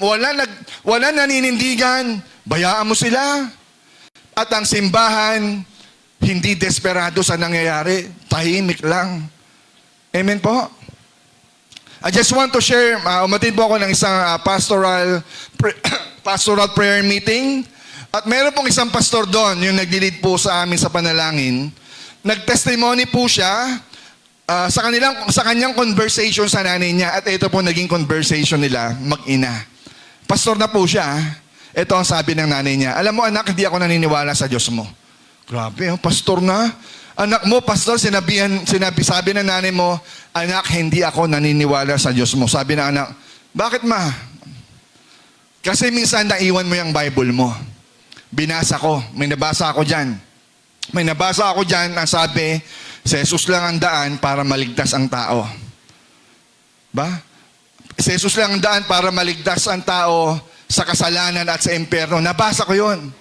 walang naninindigan. Bayaan mo sila. At ang simbahan, hindi desperado sa nangyayari. Tahimik lang. Amen po? I just want to share, umatid po ako ng isang pastoral prayer meeting. At meron pong isang pastor doon, yung nag-lead po sa amin sa panalangin. Nag-testimony po siya sa kanyang conversation sa nanay niya. At ito po naging conversation nila, mag-ina. Pastor na po siya. Ito ang sabi ng nanay niya, alam mo anak, hindi ako naniniwala sa Diyos mo. Grabe, pastor na. Anak mo, pastor, sabi ng nanay mo, anak, hindi ako naniniwala sa Diyos mo. Sabi ng anak, bakit ma? Kasi minsan naiwan mo yung Bible mo. Binasa ko, may nabasa ako dyan. May nabasa ako dyan, ang sabi, si Jesus lang ang daan para maligtas ang tao. Ba? Si Jesus lang ang daan para maligtas ang tao sa kasalanan at sa impyerno. Nabasa ko yun.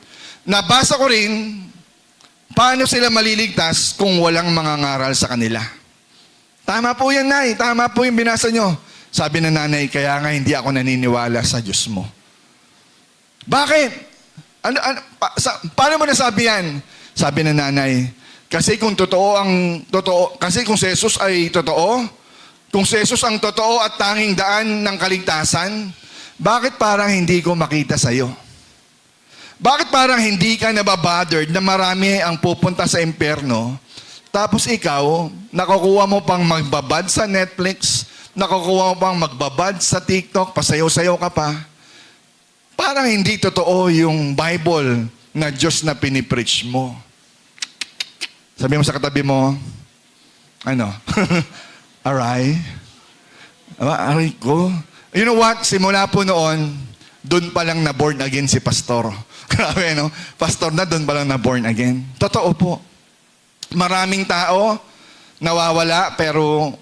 Nabasa ko rin, paano sila maliligtas kung walang mangangaral sa kanila? Tama po yan, Nay. Tama po yung binasa nyo. Sabi ng nanay, kaya nga hindi ako naniniwala sa Diyos mo. Bakit? Paano mo nasabi yan? Sabi ng nanay, kasi kung si Jesus ay totoo, kung si Jesus ang totoo at tanging daan ng kaligtasan, bakit parang hindi ko makita sa'yo? Bakit parang hindi ka nababothered na marami ang pupunta sa impyerno, tapos ikaw, nakukuha mo pang magbabad sa Netflix, nakukuha mo pang magbabad sa TikTok, pasayaw-sayaw ka pa. Parang hindi totoo yung Bible na Diyos na pinipreach mo. Sabi mo sa katabi mo, aray? Aray ko? You know what? Simula po noon, doon pa lang na born again si pastor. Grabe, no? Pastor na doon pa lang na born again. Totoo po. Maraming tao nawawala pero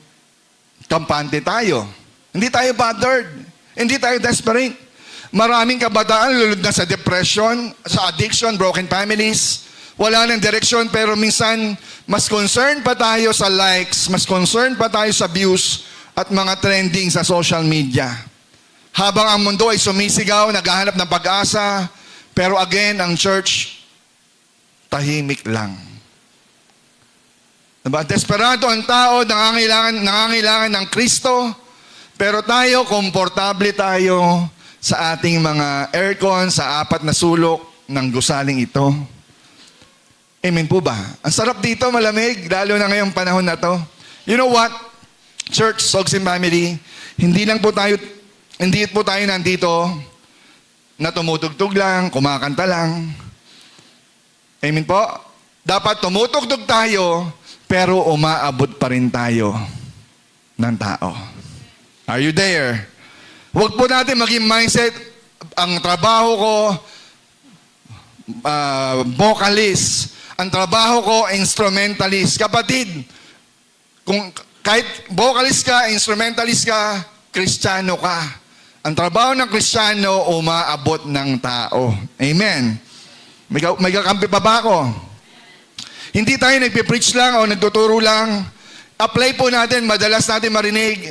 kampante tayo. Hindi tayo bothered. Hindi tayo desperate. Maraming kabataan lulod na sa depression, sa addiction, broken families. Wala ng direksyon pero minsan mas concerned pa tayo sa likes, mas concerned pa tayo sa views at mga trending sa social media. Habang ang mundo ay sumisigaw, naghahanap ng pag-asa, pero again, ang church, tahimik lang. Diba? Desperado ang tao, nangangailangan ng Kristo, pero tayo, komportable tayo sa ating mga aircon, sa 4 na sulok ng gusaling ito. Amen po ba? Ang sarap dito, malamig, lalo na ngayong panahon na to. You know what? Church, Sogsim Family, hindi po tayo nandito na tumutugtog lang, kumakanta lang. Amen po? Dapat tumutugtog tayo, pero umaabot pa rin tayo ng tao. Are you there? Huwag po natin maging mindset, ang trabaho ko, vocalist, ang trabaho ko, instrumentalist. Kapatid, kung kahit vocalist ka, instrumentalist ka, Kristiyano ka. Ang trabaho ng Kristiyano, umaabot ng tao. Amen. May kakampi pa ba ako? Hindi tayo nagpipreach lang o nagtuturo lang. Apply po natin, madalas natin marinig.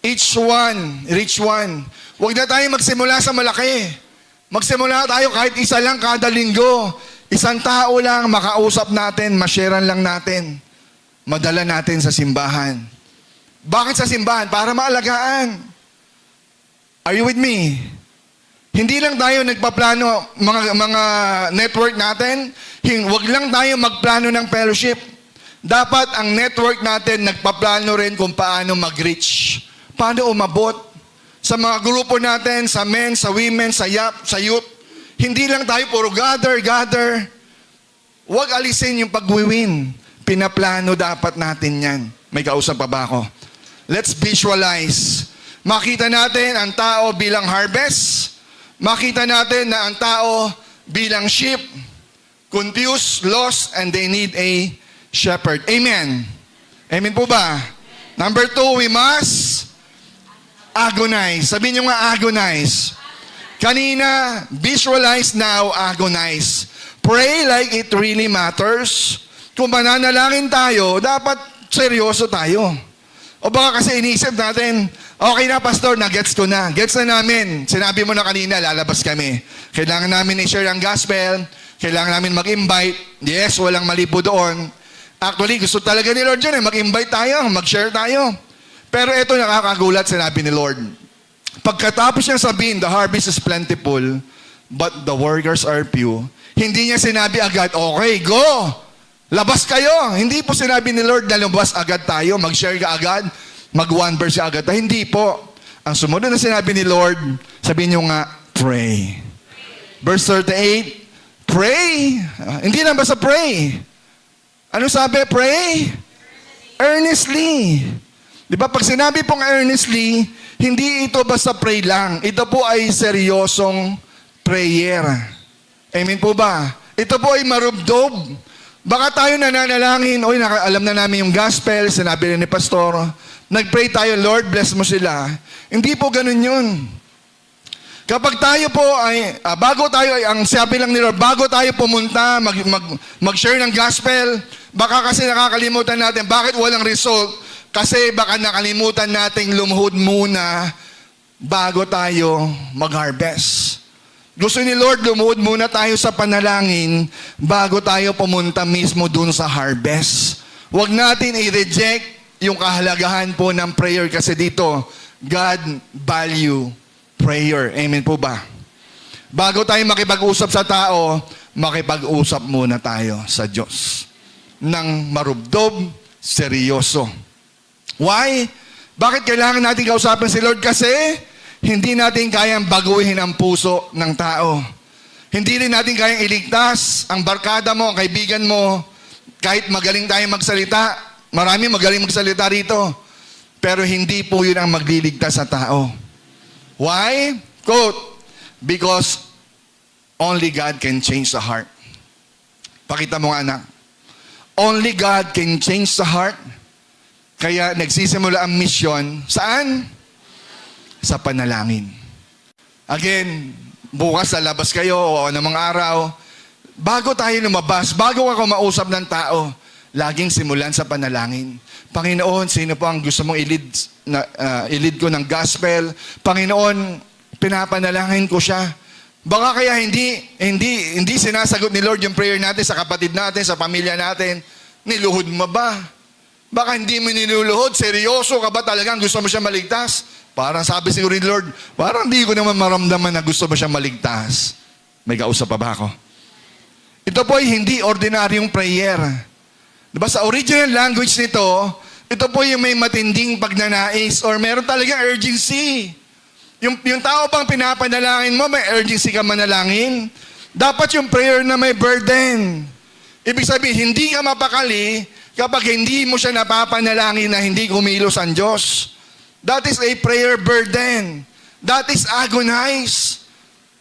Each one, reach one. Huwag na tayo magsimula sa malaki. Magsimula tayo kahit isa lang kada linggo. Isang tao lang, makausap natin, masharean lang natin. Madala natin sa simbahan. Bakit sa simbahan? Para maalagaan. Are you with me? Hindi lang tayo nagpaplano, mga network natin, wag lang tayo magplano ng fellowship. Dapat ang network natin nagpaplano rin kung paano mag-reach. Paano umabot sa mga grupo natin, sa men, sa women, sa youth. Hindi lang tayo puro gather. Huwag alisin yung pag-win. Pinaplano dapat natin yan. May kausap pa ba ako? Let's visualize. Makita natin ang tao bilang harvest. Makita natin na ang tao bilang sheep. Confused, lost, and they need a shepherd. Amen. Amen po ba? Number 2, we must agonize. Sabihin nyo nga agonize. Kanina, visualize, now agonize. Pray like it really matters. Kung mananalangin tayo, dapat seryoso tayo. O baka kasi inisip natin, okay na pastor, na-gets ko na. Gets na namin. Sinabi mo na kanina, lalabas kami. Kailangan namin i-share ang gospel. Kailangan namin mag-invite. Yes, walang mali po doon. Actually, gusto talaga ni Lord yun mag-invite tayo, mag-share tayo. Pero ito nakakagulat, sinabi ni Lord. Pagkatapos niya sabihin, the harvest is plentiful, but the workers are few. Hindi niya sinabi agad, okay, go! Labas kayo! Hindi po sinabi ni Lord na lumabas agad tayo, mag-share ka agad, mag-one verse ka agad. Hindi po. Ang sumunod na sinabi ni Lord, sabihin niyo nga, pray. Verse 38, pray. Hindi lang basta pray. Ano sabi? Pray? Earnestly. Di ba? Pag sinabi pong earnestly, hindi ito basta pray lang. Ito po ay seryosong prayer. Amen po ba? Ito po ay marubdob. Baka tayo nananalangin, alam na namin yung gospel, sinabi rin ni pastor, nag-pray tayo, Lord, bless mo sila. Hindi po ganun yun. Kapag tayo po ay, ang sabi lang ni Lord, bago tayo pumunta, mag-share ng gospel, baka kasi nakakalimutan natin, bakit walang result? Kasi baka nakalimutan nating lumuhod muna bago tayo mag-harvest. Gusto ni Lord, lumuhod muna tayo sa panalangin bago tayo pumunta mismo dun sa harvest. Huwag natin i-reject yung kahalagahan po ng prayer kasi dito, God value prayer. Amen po ba? Bago tayo makipag-usap sa tao, makipag-usap muna tayo sa Diyos. Nang marubdob, seryoso. Why? Bakit kailangan natin kausapin si Lord? Kasi hindi natin kayang baguhin ang puso ng tao. Hindi rin natin kayang iligtas ang barkada mo, ang kaibigan mo, kahit magaling tayong magsalita. Marami magaling magsalita rito. Pero hindi po yun ang magliligtas sa tao. Why? Quote, because only God can change the heart. Pakita mo nga anak. Only God can change the heart. Kaya nagsisimula ang mission. Saan? Sa panalangin. Again, bukas lalabas kayo o anumang araw, bago tayo lumabas, bago ako mausap ng tao, laging simulan sa panalangin. Panginoon, sino po ang gusto mong ilid ko ng gospel? Panginoon, pinapanalangin ko siya. Baka kaya hindi sinasagot ni Lord yung prayer natin sa kapatid natin, sa pamilya natin. Niluhod mo ba? Baka hindi mo niluluhod. Seryoso ka ba talagang gusto mo siya maligtas? Parang sabi siguro ni Lord, parang di ko naman maramdaman na gusto mo siya maligtas. May kausap pa ba ako? Ito po ay hindi ordinaryong prayer. Diba sa original language nito, ito po yung may matinding pagnanais or meron talagang urgency. Yung tao bang pinapanalangin mo, may urgency ka manalangin. Dapat yung prayer na may burden. Ibig sabihin, hindi ka mapakali kapag hindi mo siya napapanalangin na hindi kumilos ang Diyos. That is a prayer burden. That is agonize.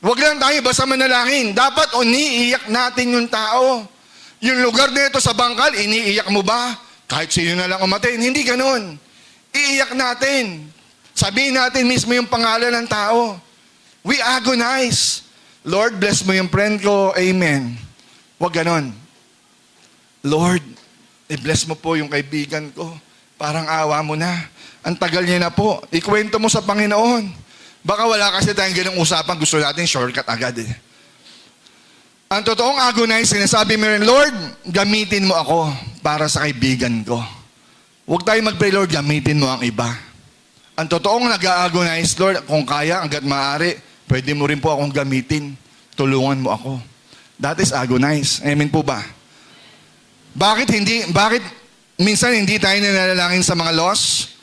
Huwag lang tayo basta manalangin. Dapat iniiyak natin yung tao. Yung lugar nito sa bangkal, iniiyak mo ba? Kahit sino na lang umatin. Hindi ganun. Iiyak natin. Sabihin natin mismo yung pangalan ng tao. We agonize. Lord, bless mo yung friend ko. Amen. Huwag ganun. Lord, i-bless mo po yung kaibigan ko. Parang awa mo na. Ang tagal niya na po. Ikwento mo sa Panginoon. Baka wala kasi tayong ganung usapan. Gusto natin shortcut agad eh. Ang totoong agonize, sinasabi mo rin, Lord, gamitin mo ako para sa kaibigan ko. Huwag tayo mag-pray, Lord, gamitin mo ang iba. Ang totoong nag-agonize, Lord, kung kaya, hanggat maaari, Pwede mo rin po akong gamitin. Tulungan mo ako. That is agonize. Amen po ba? Bakit minsan hindi tayo nanalangin sa mga lost?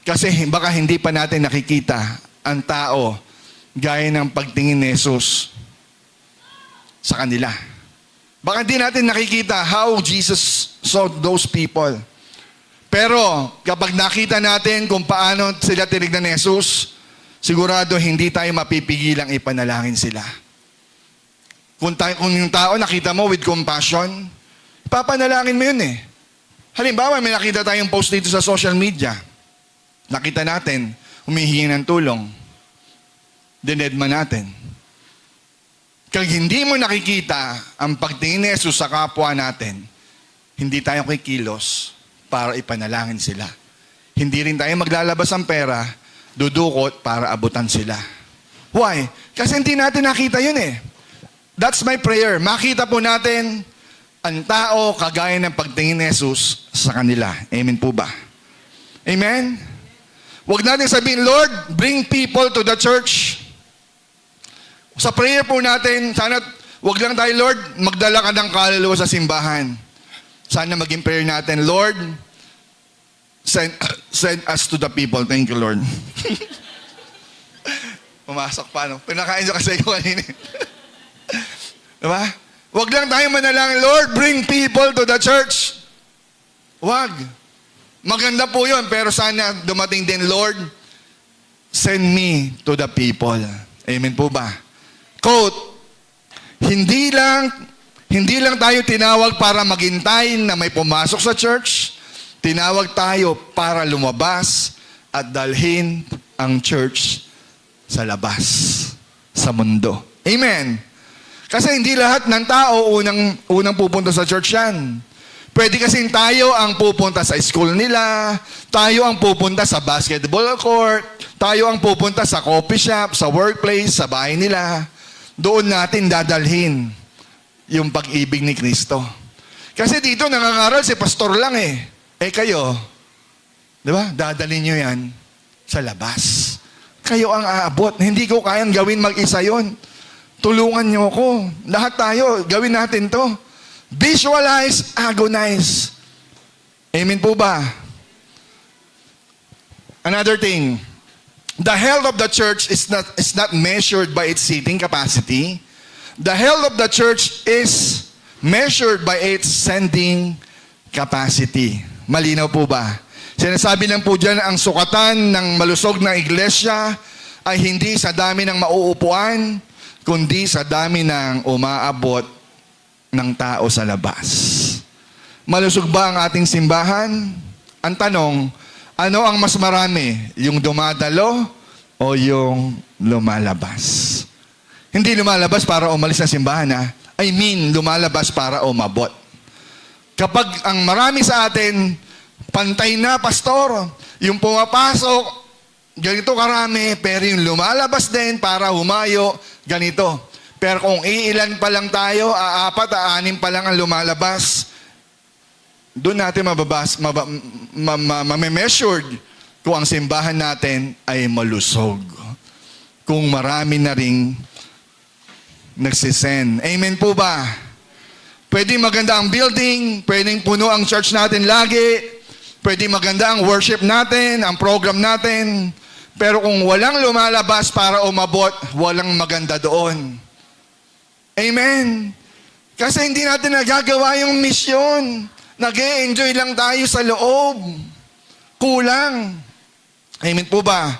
Kasi baka hindi pa natin nakikita ang tao gaya ng pagtingin ni Jesus sa kanila. Baka hindi natin nakikita how Jesus saw those people. Pero kapag nakita natin kung paano sila tinignan ni Jesus, sigurado hindi tayo mapipigilang ipanalangin sila. Kung yung tao nakita mo with compassion, ipapanalangin mo yun eh. Halimbawa, may nakita tayong post dito sa social media. Nakita natin, humihingi ng tulong. Dinedma natin. Kung hindi mo nakikita ang pagtingin ni Jesus sa kapwa natin, hindi tayo kikilos para ipanalangin sila. Hindi rin tayo maglalabas ng pera, dudukot para abutan sila. Why? Kasi hindi natin nakita yun eh. That's my prayer. Makita po natin ang tao kagaya ng pagtingin ni Jesus sa kanila. Amen po ba? Amen? Huwag natin sabihin, Lord, bring people to the church. Sa prayer po natin, sana huwag lang tayo, Lord, magdala ka ng kaluluwa sa simbahan. Sana maging prayer natin, Lord, send us to the people. Thank you, Lord. Pumasok pa, no? Pinakain siya kasi ko kanina. Diba? Huwag lang tayo manalangin, Lord, bring people to the church. Huwag. Maganda po yun, pero sana dumating din, Lord, send me to the people. Amen po ba? Quote, hindi lang tayo tinawag para maghintay na may pumasok sa church. Tinawag tayo para lumabas at dalhin ang church sa labas, sa mundo. Amen. Kasi hindi lahat ng tao unang pupunta sa church yan. Pwede kasing tayo ang pupunta sa school nila, tayo ang pupunta sa basketball court, tayo ang pupunta sa coffee shop, sa workplace, sa bahay nila. Doon natin dadalhin yung pag-ibig ni Kristo. Kasi dito nangangaral si pastor lang eh. Eh kayo, di ba? Dadalhin nyo yan sa labas. Kayo ang aabot. Hindi ko kayang gawin mag-isa yon. Tulungan nyo ako. Lahat tayo, gawin natin to. Visualize, agonize. Amen po ba? Another thing, the health of the church is not measured by its seating capacity. The health of the church is measured by its sending capacity. Malinaw po ba? Sinasabi lang po dyan, ang sukatan ng malusog na iglesia ay hindi sa dami ng mauupuan, kundi sa dami ng umaabot ng tao sa labas. Malusog ba ang ating simbahan? Ang tanong, ano ang mas marami? Yung dumadalo o yung lumalabas? Hindi lumalabas para umalis ng simbahan, ha? I mean, lumalabas para umabot. Kapag ang marami sa atin, pantay na, pastor, yung pumapasok, ganito karami, pero yung lumalabas din para humayo, ganito. Pero kung iilan pa lang tayo, 4, 6 pa lang ang lumalabas, doon natin mame-measured kung ang simbahan natin ay malusog. Kung marami na ring nagsisend. Amen po ba? Pwedeng maganda ang building, pwedeng puno ang church natin lagi, pwedeng maganda ang worship natin, ang program natin, pero kung walang lumalabas para umabot, walang maganda doon. Amen? Kasi hindi natin nagagawa yung misyon. Nag-e-enjoy lang tayo sa loob. Kulang. Amen po ba?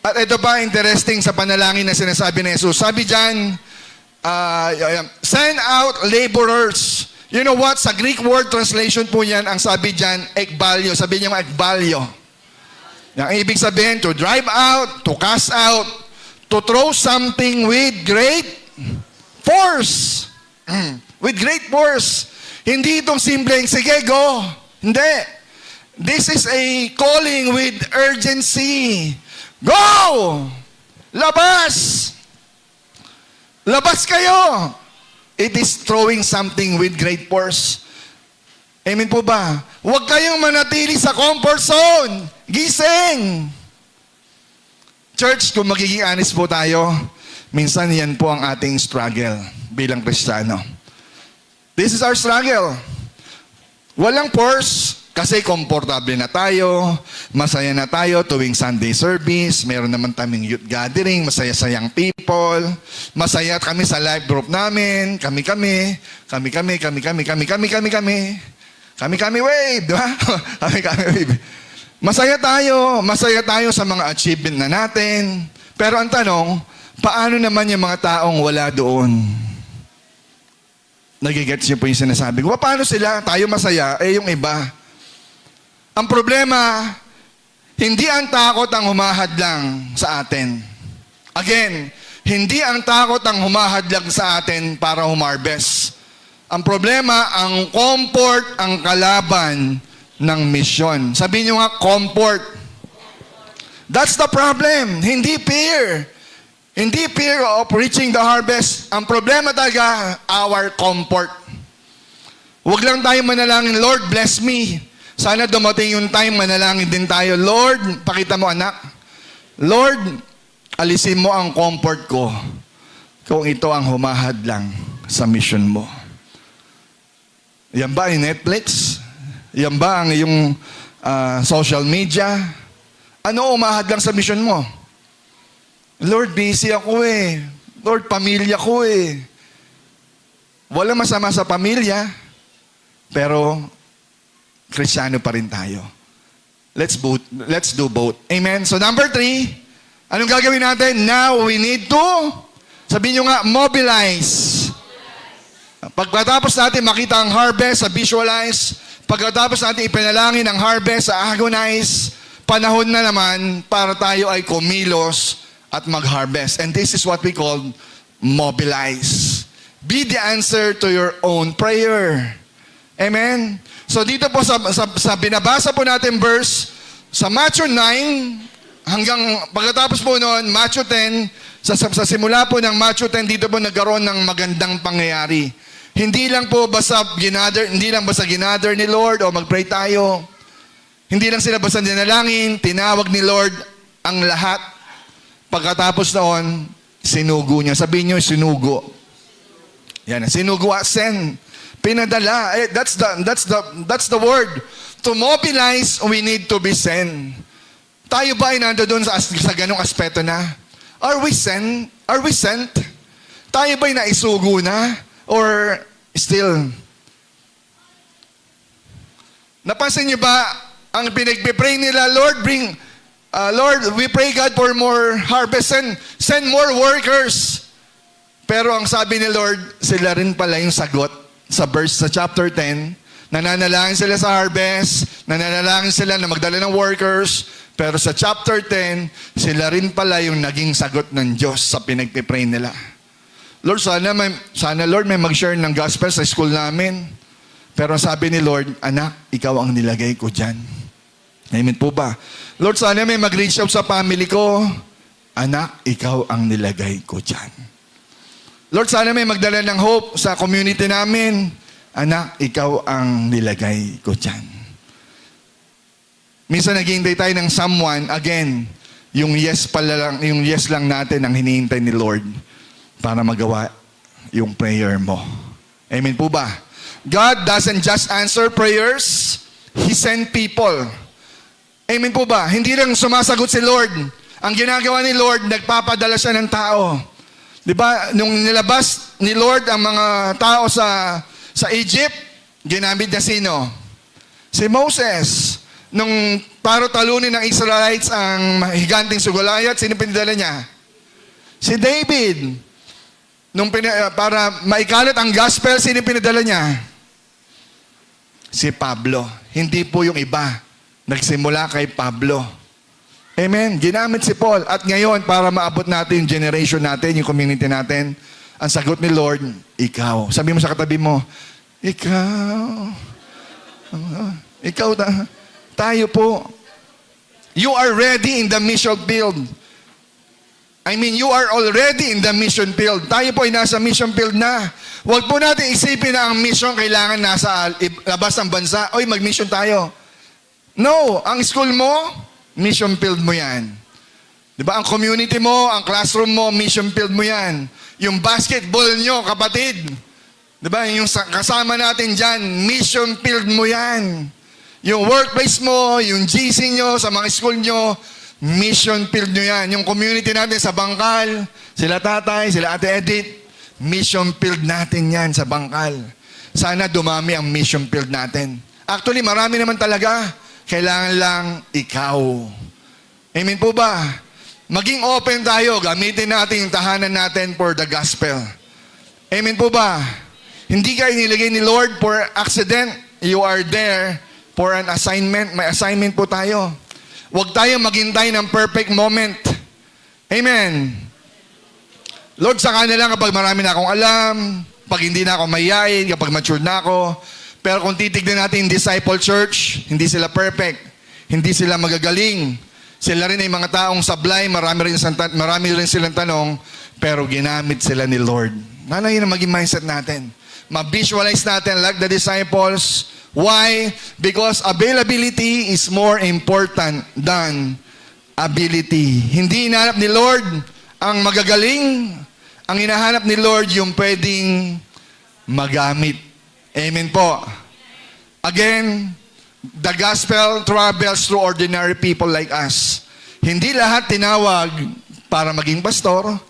At ito pa, interesting sa panalangin na sinasabi ni Jesus. Sabi dyan, send out laborers. You know what? Sa Greek word translation po yan, ang sabi dyan, ekbalyo. Sabi niya ekbalyo. Ang ibig sabihin, to drive out, to cast out, to throw something with great force. With great force. Hindi itong simpleng, sige, go. Hindi. This is a calling with urgency. Go! Labas! Labas kayo! It is throwing something with great force. Amen po ba? Huwag kayong manatili sa comfort zone. Gising! Church, kung magiging honest po tayo, Minsan yan po ang ating struggle bilang Kristiyano. This is our struggle. Walang force kasi komportable na tayo, masaya na tayo tuwing Sunday service, meron naman taming youth gathering, masaya-sayang people, masaya kami sa life group namin, kami, wave, di ba? Kami, wave. Masaya tayo sa mga achievement na natin, pero ang tanong, paano naman yung mga taong wala doon? Nagigets niyo po yung sinasabi ko. Paano sila? Tayo masaya, yung iba. Ang problema, hindi ang takot ang humahadlang sa atin. Again, hindi ang takot ang humahadlang sa atin para humarbest. Ang problema, ang comfort ang kalaban ng misyon. Sabihin niyo nga, comfort. That's the problem. Hindi fear. Hindi fear of reaching the harvest. Ang problema talaga, our comfort. Huwag lang tayo manalangin, Lord, bless me. Sana dumating yung time, manalangin din tayo. Lord, pakita mo anak. Lord, alisin mo ang comfort ko kung ito ang humahadlang sa mission mo. Yan ba ang Netflix? Yan ba ang iyong social media? Ano humahadlang sa mission mo? Lord, busy ako eh. Lord, pamilya ko eh. Wala masama sa pamilya, pero Kristiyano pa rin tayo. Let's do both. Amen? So number 3, anong gagawin natin? Now we need to, sabihin nyo nga, mobilize. Pagkatapos natin makita ang harvest, sa visualize, pagkatapos natin ipinalangin ang harvest, sa agonize, panahon na naman para tayo ay kumilos at mag-harvest. And this is what we call mobilize. Be the answer to your own prayer. Amen? So dito po sa binabasa po natin verse, sa Matthew 9, hanggang pagkatapos po noon, Matthew 10, sa simula po ng Matthew 10, dito po nagkaroon ng magandang pangyayari. Hindi lang basta ginather ni Lord o mag-pray tayo. Hindi lang sila basta dinalangin, tinawag ni Lord ang lahat. Pagkatapos noon, sinugo niya. Sabihin niyo, sinugo. Yan, sinugo, send. Pinadala. That's the word. To mobilize, we need to be sent. Tayo ba ay nandoon sa ganong aspeto na? Are we sent? Are we sent? Tayo ba ay naisugo na? Or still? Napansin niyo ba ang pinagpipray nila, Lord, Lord, we pray God for more harvest. Send more workers. Pero ang sabi ni Lord, sila rin pala yung sagot sa chapter 10. Nananalangin sila sa harvest. Nananalangin sila na magdala ng workers. Pero sa chapter 10, sila rin pala yung naging sagot ng Diyos sa pinagpipray nila. Lord, sana Lord may mag-share ng gospel sa school namin. Pero sabi ni Lord, anak, ikaw ang nilagay ko dyan. Amen po ba? Lord, sana may mag-reach out sa family ko. Anak, ikaw ang nilagay ko dyan. Lord, sana may magdala ng hope sa community namin. Anak, ikaw ang nilagay ko dyan. Minsan naghihintay tayo ng someone, again, yung yes lang natin ang hinihintay ni Lord para magawa yung prayer mo. Amen po ba? God doesn't just answer prayers, He sent people. Amen po ba? Hindi lang sumasagot si Lord. Ang ginagawa ni Lord, nagpapadala siya ng tao. Di ba? Nung nilabas ni Lord ang mga tao sa Egypt, ginamit niya sino? Si Moses. Nung para talunin ng Israelites ang higanting si Goliath, sino pinadala niya? Si David. Para maikalat ang gospel, sino pinadala niya? Si Pablo. Hindi po yung iba. Nagsimula kay Pablo. Amen. Ginamit si Paul. At ngayon, para maabot natin yung generation natin, yung community natin, ang sagot ni Lord, ikaw. Sabi mo sa katabi mo, ikaw. Ikaw, tayo po. You are ready in the mission field. You are already in the mission field. Tayo po ay nasa mission field na. Huwag po natin isipin na ang mission kailangan nasa labas ng bansa. Oy, mag-mission tayo. No, ang school mo, mission field mo yan. Di ba? Ang community mo, ang classroom mo, mission field mo yan. Yung basketball nyo, kapatid. Di ba? Yung kasama natin dyan, mission field mo yan. Yung workplace mo, yung GC nyo, sa mga school nyo, mission field nyo yan. Yung community natin sa Bangkal, sila tatay, sila ate Edith, mission field natin yan sa Bangkal. Sana dumami ang mission field natin. Actually, marami naman talaga. Kailangan lang ikaw. Amen po ba? Maging open tayo, gamitin natin yung tahanan natin for the gospel. Amen po ba? Hindi ka inilagay ni Lord for accident. You are there for an assignment. May assignment po tayo. Huwag tayo maghintay ng perfect moment. Amen. Lord, saka na lang kapag marami na akong alam, pag hindi na ako mayayain, kapag mature na ako. Pero kung titignan natin yung disciple church, hindi sila perfect. Hindi sila magagaling. Sila rin ay mga taong sablay, marami rin silang tanong, pero ginamit sila ni Lord. Nana yun ang maging mindset natin. Ma-visualize natin like the disciples. Why? Because availability is more important than ability. Hindi hinahanap ni Lord ang magagaling. Ang hinahanap ni Lord yung pwedeng magamit. Amen po. Again, the gospel travels through ordinary people like us. Hindi lahat tinawag para maging pastor.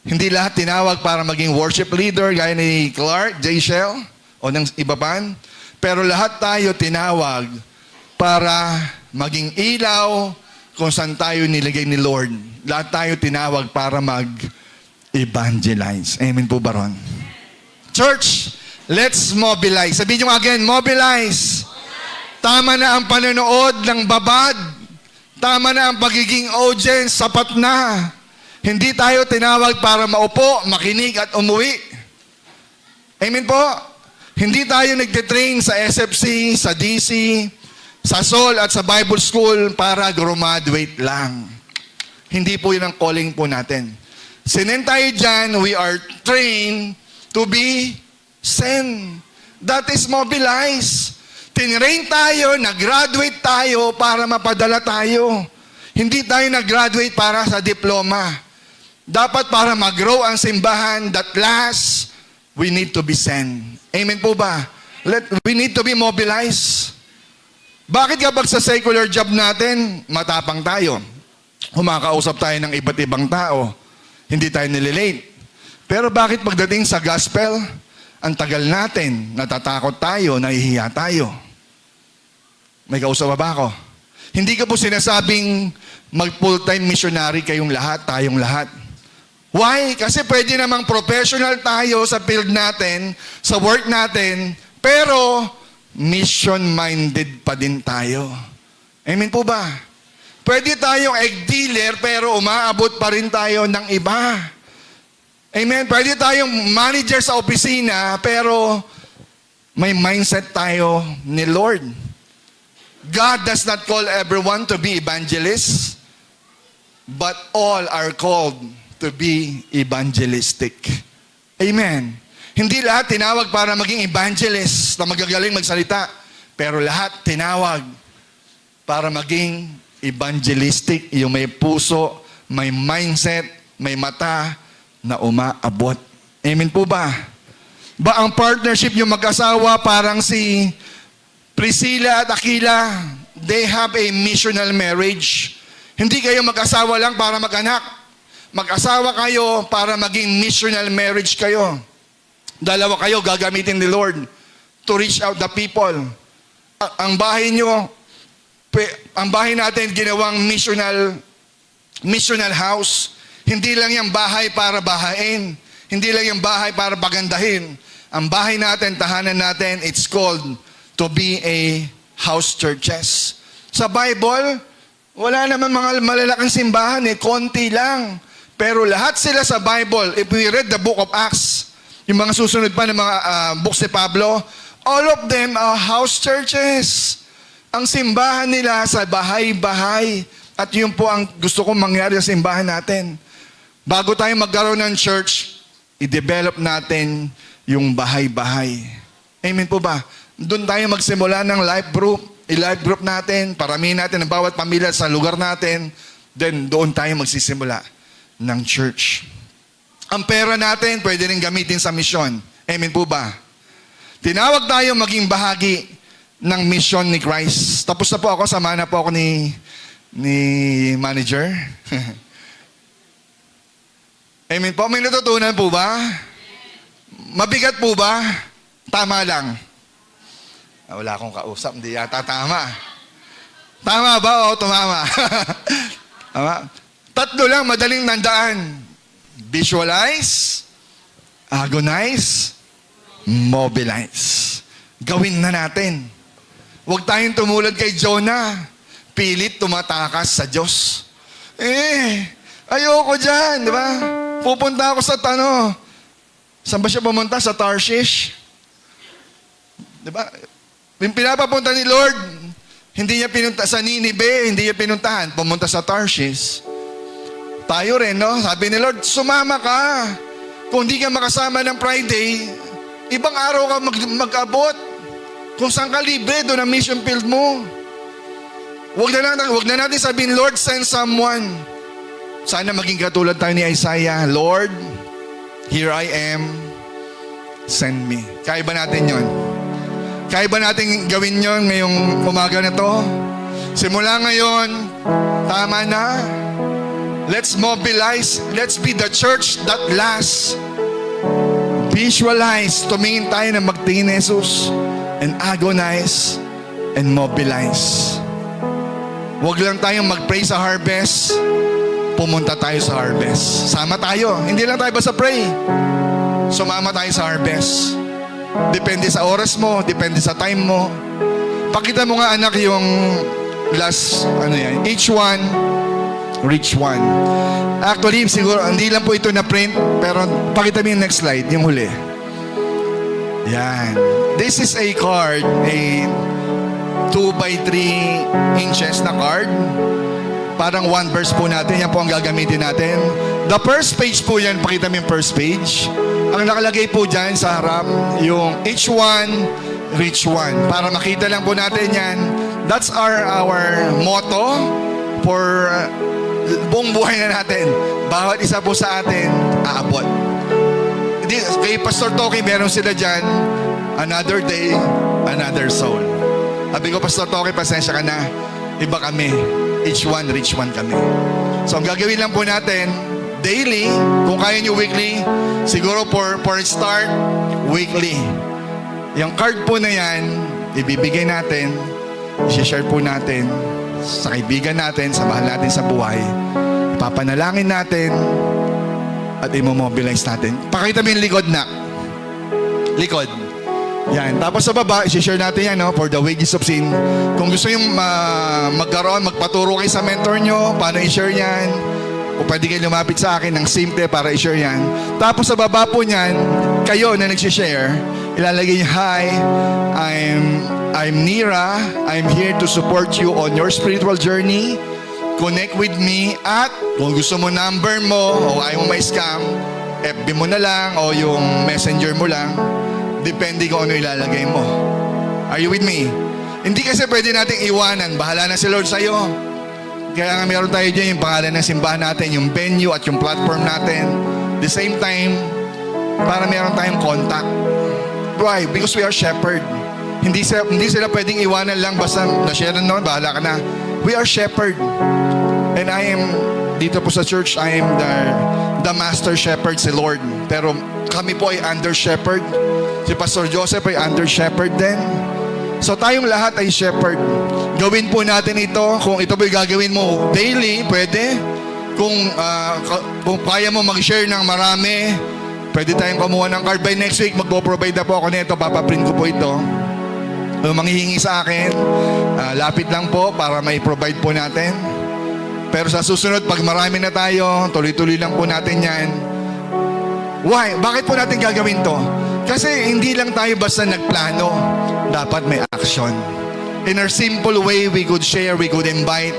Hindi lahat tinawag para maging worship leader gaya ni Clark, J. Shell, o ng iba pa. Pero lahat tayo tinawag para maging ilaw kung saan tayo nilagay ni Lord. Lahat tayo tinawag para mag-evangelize. Amen po ba ron? Church, let's mobilize. Sabihin nyo again, mobilize. Tama na ang panonood ng babad. Tama na ang pagiging audience. Sapat na. Hindi tayo tinawag para maupo, makinig at umuwi. Amen po? Hindi tayo nagtitrain sa SFC, sa DC, sa SOL at sa Bible School para graduate lang. Hindi po yun ang calling po natin. Sinen tayo dyan, we are trained to be sent. That is mobilize. Tinrain tayo, nag-graduate tayo para mapadala tayo. Hindi tayo nag-graduate para sa diploma. Dapat para mag-grow ang simbahan, that last, we need to be sent. Amen po ba? We need to be mobilized. Bakit kapag sa secular job natin, matapang tayo? Humakausap tayo ng iba't ibang tao. Hindi tayo nililate. Pero bakit pagdating sa gospel, ang tagal natin, natatakot tayo, nahihiya tayo? May kausap ba ako? Hindi ka po sinasabing mag-full-time missionary kayong lahat, tayong lahat. Why? Kasi pwede namang professional tayo sa field natin, sa work natin, pero mission-minded pa din tayo. Amen po ba? Pwede tayong egg dealer, pero umaabot pa rin tayo ng iba. Amen? Pwede tayong manager sa opisina, pero may mindset tayo ni Lord. God does not call everyone to be evangelists, but all are called to be evangelistic. Amen. Hindi lahat tinawag para maging evangelist na magagaling magsalita, pero lahat tinawag para maging evangelistic, yung may puso, may mindset, may mata na umaabot. Amen po ba? Ba ang partnership yung mag-asawa parang si Priscilla at Aquila, they have a missional marriage. Hindi kayo mag-asawa lang para mag-anak. Mag-asawa kayo para maging missional marriage kayo. Dalawa kayo gagamitin ni Lord to reach out the people. Ang bahay nyo, ang bahay natin ginawang missional house. Hindi lang yung bahay para bahain. Hindi lang yung bahay para pagandahin. Ang bahay natin, tahanan natin, it's called to be a house churches. Sa Bible, wala naman mga malalaking simbahan konti lang. Pero lahat sila sa Bible, if we read the book of Acts, yung mga susunod pa ng mga books ni Pablo, all of them are house churches. Ang simbahan nila sa bahay-bahay. At yun po ang gusto kong mangyari sa simbahan natin. Bago tayo magkaroon ng church, i-develop natin yung bahay-bahay. Amen po ba? Doon tayo magsimula ng life group. I-life group natin, paramihin natin ang bawat pamilya sa lugar natin. Then doon tayo magsisimula ng church. Ang pera natin, pwede rin gamitin sa misyon. Amen po ba? Tinawag tayo maging bahagi ng misyon ni Christ. Tapos na po ako, sama na po ako ni manager. Amen po. May natutunan po ba? Mabigat po ba? Tama lang. Wala akong kausap, hindi yata tama. Tama ba o tumama? Tama? Tatlo lang, madaling nandaan. Visualize, agonize, mobilize. Gawin na natin. Huwag tayong tumulad kay Jonah. Pilit tumatakas sa Diyos. Ayoko dyan, di ba? Pupunta ako sa saan ba siya pumunta? Sa Tarshish? Di ba? Yung pinapapunta ni Lord, hindi niya pinunta sa Ninive, hindi niya pinuntahan, pumunta sa Tarshish. Tayo rin, no? Sabi ni Lord, sumama ka. Kung hindi ka makasama ng Friday, ibang araw ka mag-abot. Kung saan ka libre, doon ang mission field mo. Huwag na natin sabihin, Lord, send someone. Sana maging katulad tayo ni Isaiah, Lord, here I am, send me. Kaya ba natin yon? Kaya ba natin gawin yon ngayong umaga na to? Simula ngayon, tama na. Let's mobilize. Let's be the church that lasts. Visualize. Tumingin tayo na magtingin ni Jesus. And agonize and mobilize. Huwag lang tayong mag-pray sa harvest. Pumunta tayo sa harvest. Sama tayo. Hindi lang tayo basta pray. Sumama tayo sa harvest. Depende sa oras mo, depende sa time mo. Pakita mo nga anak yung last, each one, reach one. Actually, siguro, hindi lang po ito na print, pero pakita mo yung next slide, yung huli. Yan. This is a card, a 2x3 inches na card. Parang one verse po natin, yan po ang gagamitin natin. The first page po yan, pakita mo yung first page. Ang nakalagay po dyan sa harap, yung each one, reach one. Para makita lang po natin yan. That's our motto for buong buhay na natin. Bawat isa po sa atin, aabot. Kay Pastor Toki, meron sila dyan, another day, another soul. Sabi ko, Pastor Toki, pasensya ka na. Iba kami. Each one, reach one kami. So, ang gagawin lang po natin, daily, kung kaya nyo weekly, siguro for start, weekly. Yung card po na yan, ibibigay natin, i-share po natin sa kaibigan natin, sa mahal natin sa buhay. Papanalangin natin at imomobilize natin. Pakita mo yung likod na. Likod. Yan. Tapos sa baba, i-share natin yan, no? For the wages of sin. Kung gusto yung magpaturo kayo sa mentor nyo, paano i-share yan? O pwede kayo lumapit sa akin ng simple para i-share yan. Tapos sa baba po niyan, kayo na nagsishare, ilalagay niyo, hi, I'm Nira. I'm here to support you on your spiritual journey. Connect with me at kung gusto mo number mo o ayaw mo ma-scam, FB mo na lang o yung messenger mo lang. Depende kung ano ilalagay mo. Are you with me? Hindi kasi pwede nating iwanan. Bahala na si Lord sa'yo. Kaya nga meron tayo dyan yung pangalan ng simbahan natin, yung venue at yung platform natin. The same time, para meron tayong contact. Why? Because we are shepherd. Hindi sila pwedeng iwanan lang basta na-share na noon, bahala ka na. We are shepherd. And I am, dito po sa church, I am the master shepherd, si Lord. Pero kami po ay under shepherd. Si Pastor Joseph ay under shepherd din. So tayong lahat ay shepherd. Gawin po natin ito. Kung ito po'y gagawin mo daily, pwede. Kung kaya mo mag-share ng marami, pwede tayong kumuha ng card. By next week, magpo-provide na po ako nito. Papaprint ko po ito. Kung manghihingi sa akin, lapit lang po para may provide po natin. Pero sa susunod, pag marami na tayo, tuloy-tuloy lang po natin yan. Why? Bakit po natin gagawin to? Kasi hindi lang tayo basta nagplano. Dapat may action. In our simple way, we could share, we could invite.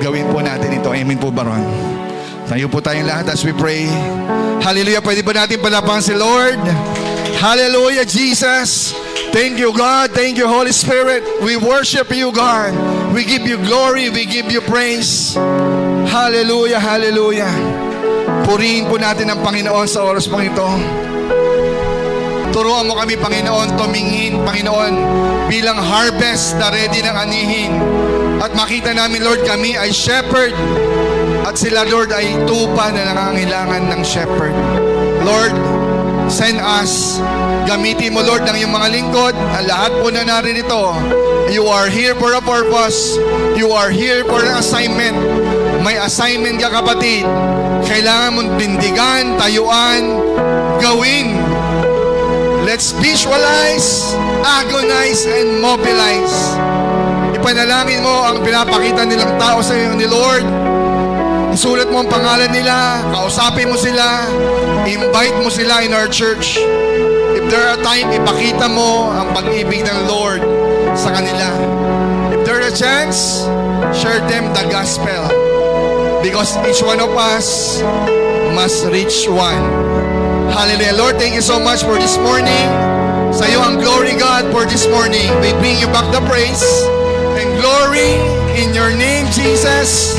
Gawin po natin ito. Amen po ba ron? Tayo po tayong lahat as we pray. Hallelujah. Pwede ba natin palapakan si Lord? Hallelujah, Jesus. Thank you, God. Thank you, Holy Spirit. We worship you, God. We give you glory. We give you praise. Hallelujah, hallelujah. Purihin po natin ang Panginoon sa oras pang ito. Turuan mo kami, Panginoon, tumingin, Panginoon, bilang harvest na ready ng anihin. At makita namin, Lord, kami ay shepherd. At sila, Lord, ay tupa na nangangailangan ng shepherd. Lord, send us. Gamitin mo, Lord, ng iyong mga lingkod. Ang lahat po na naririto. You are here for a purpose. You are here for an assignment. May assignment ka, kapatid. Kailangan mong tindigan, tayuan, gawin. Let's visualize, agonize, and mobilize. Ipanalangin mo ang pinapakita nilang tao sa iyo ni Lord. Isulat mo ang pangalan nila, kausapin mo sila, invite mo sila in our church. If there are time, ipakita mo ang pag-ibig ng Lord sa kanila. If there is a chance, share them the gospel. Because each one of us must reach one. Hallelujah. Lord, thank you so much for this morning. Sa iyo ang glory, God, for this morning. We bring you back the praise and glory in your name, Jesus.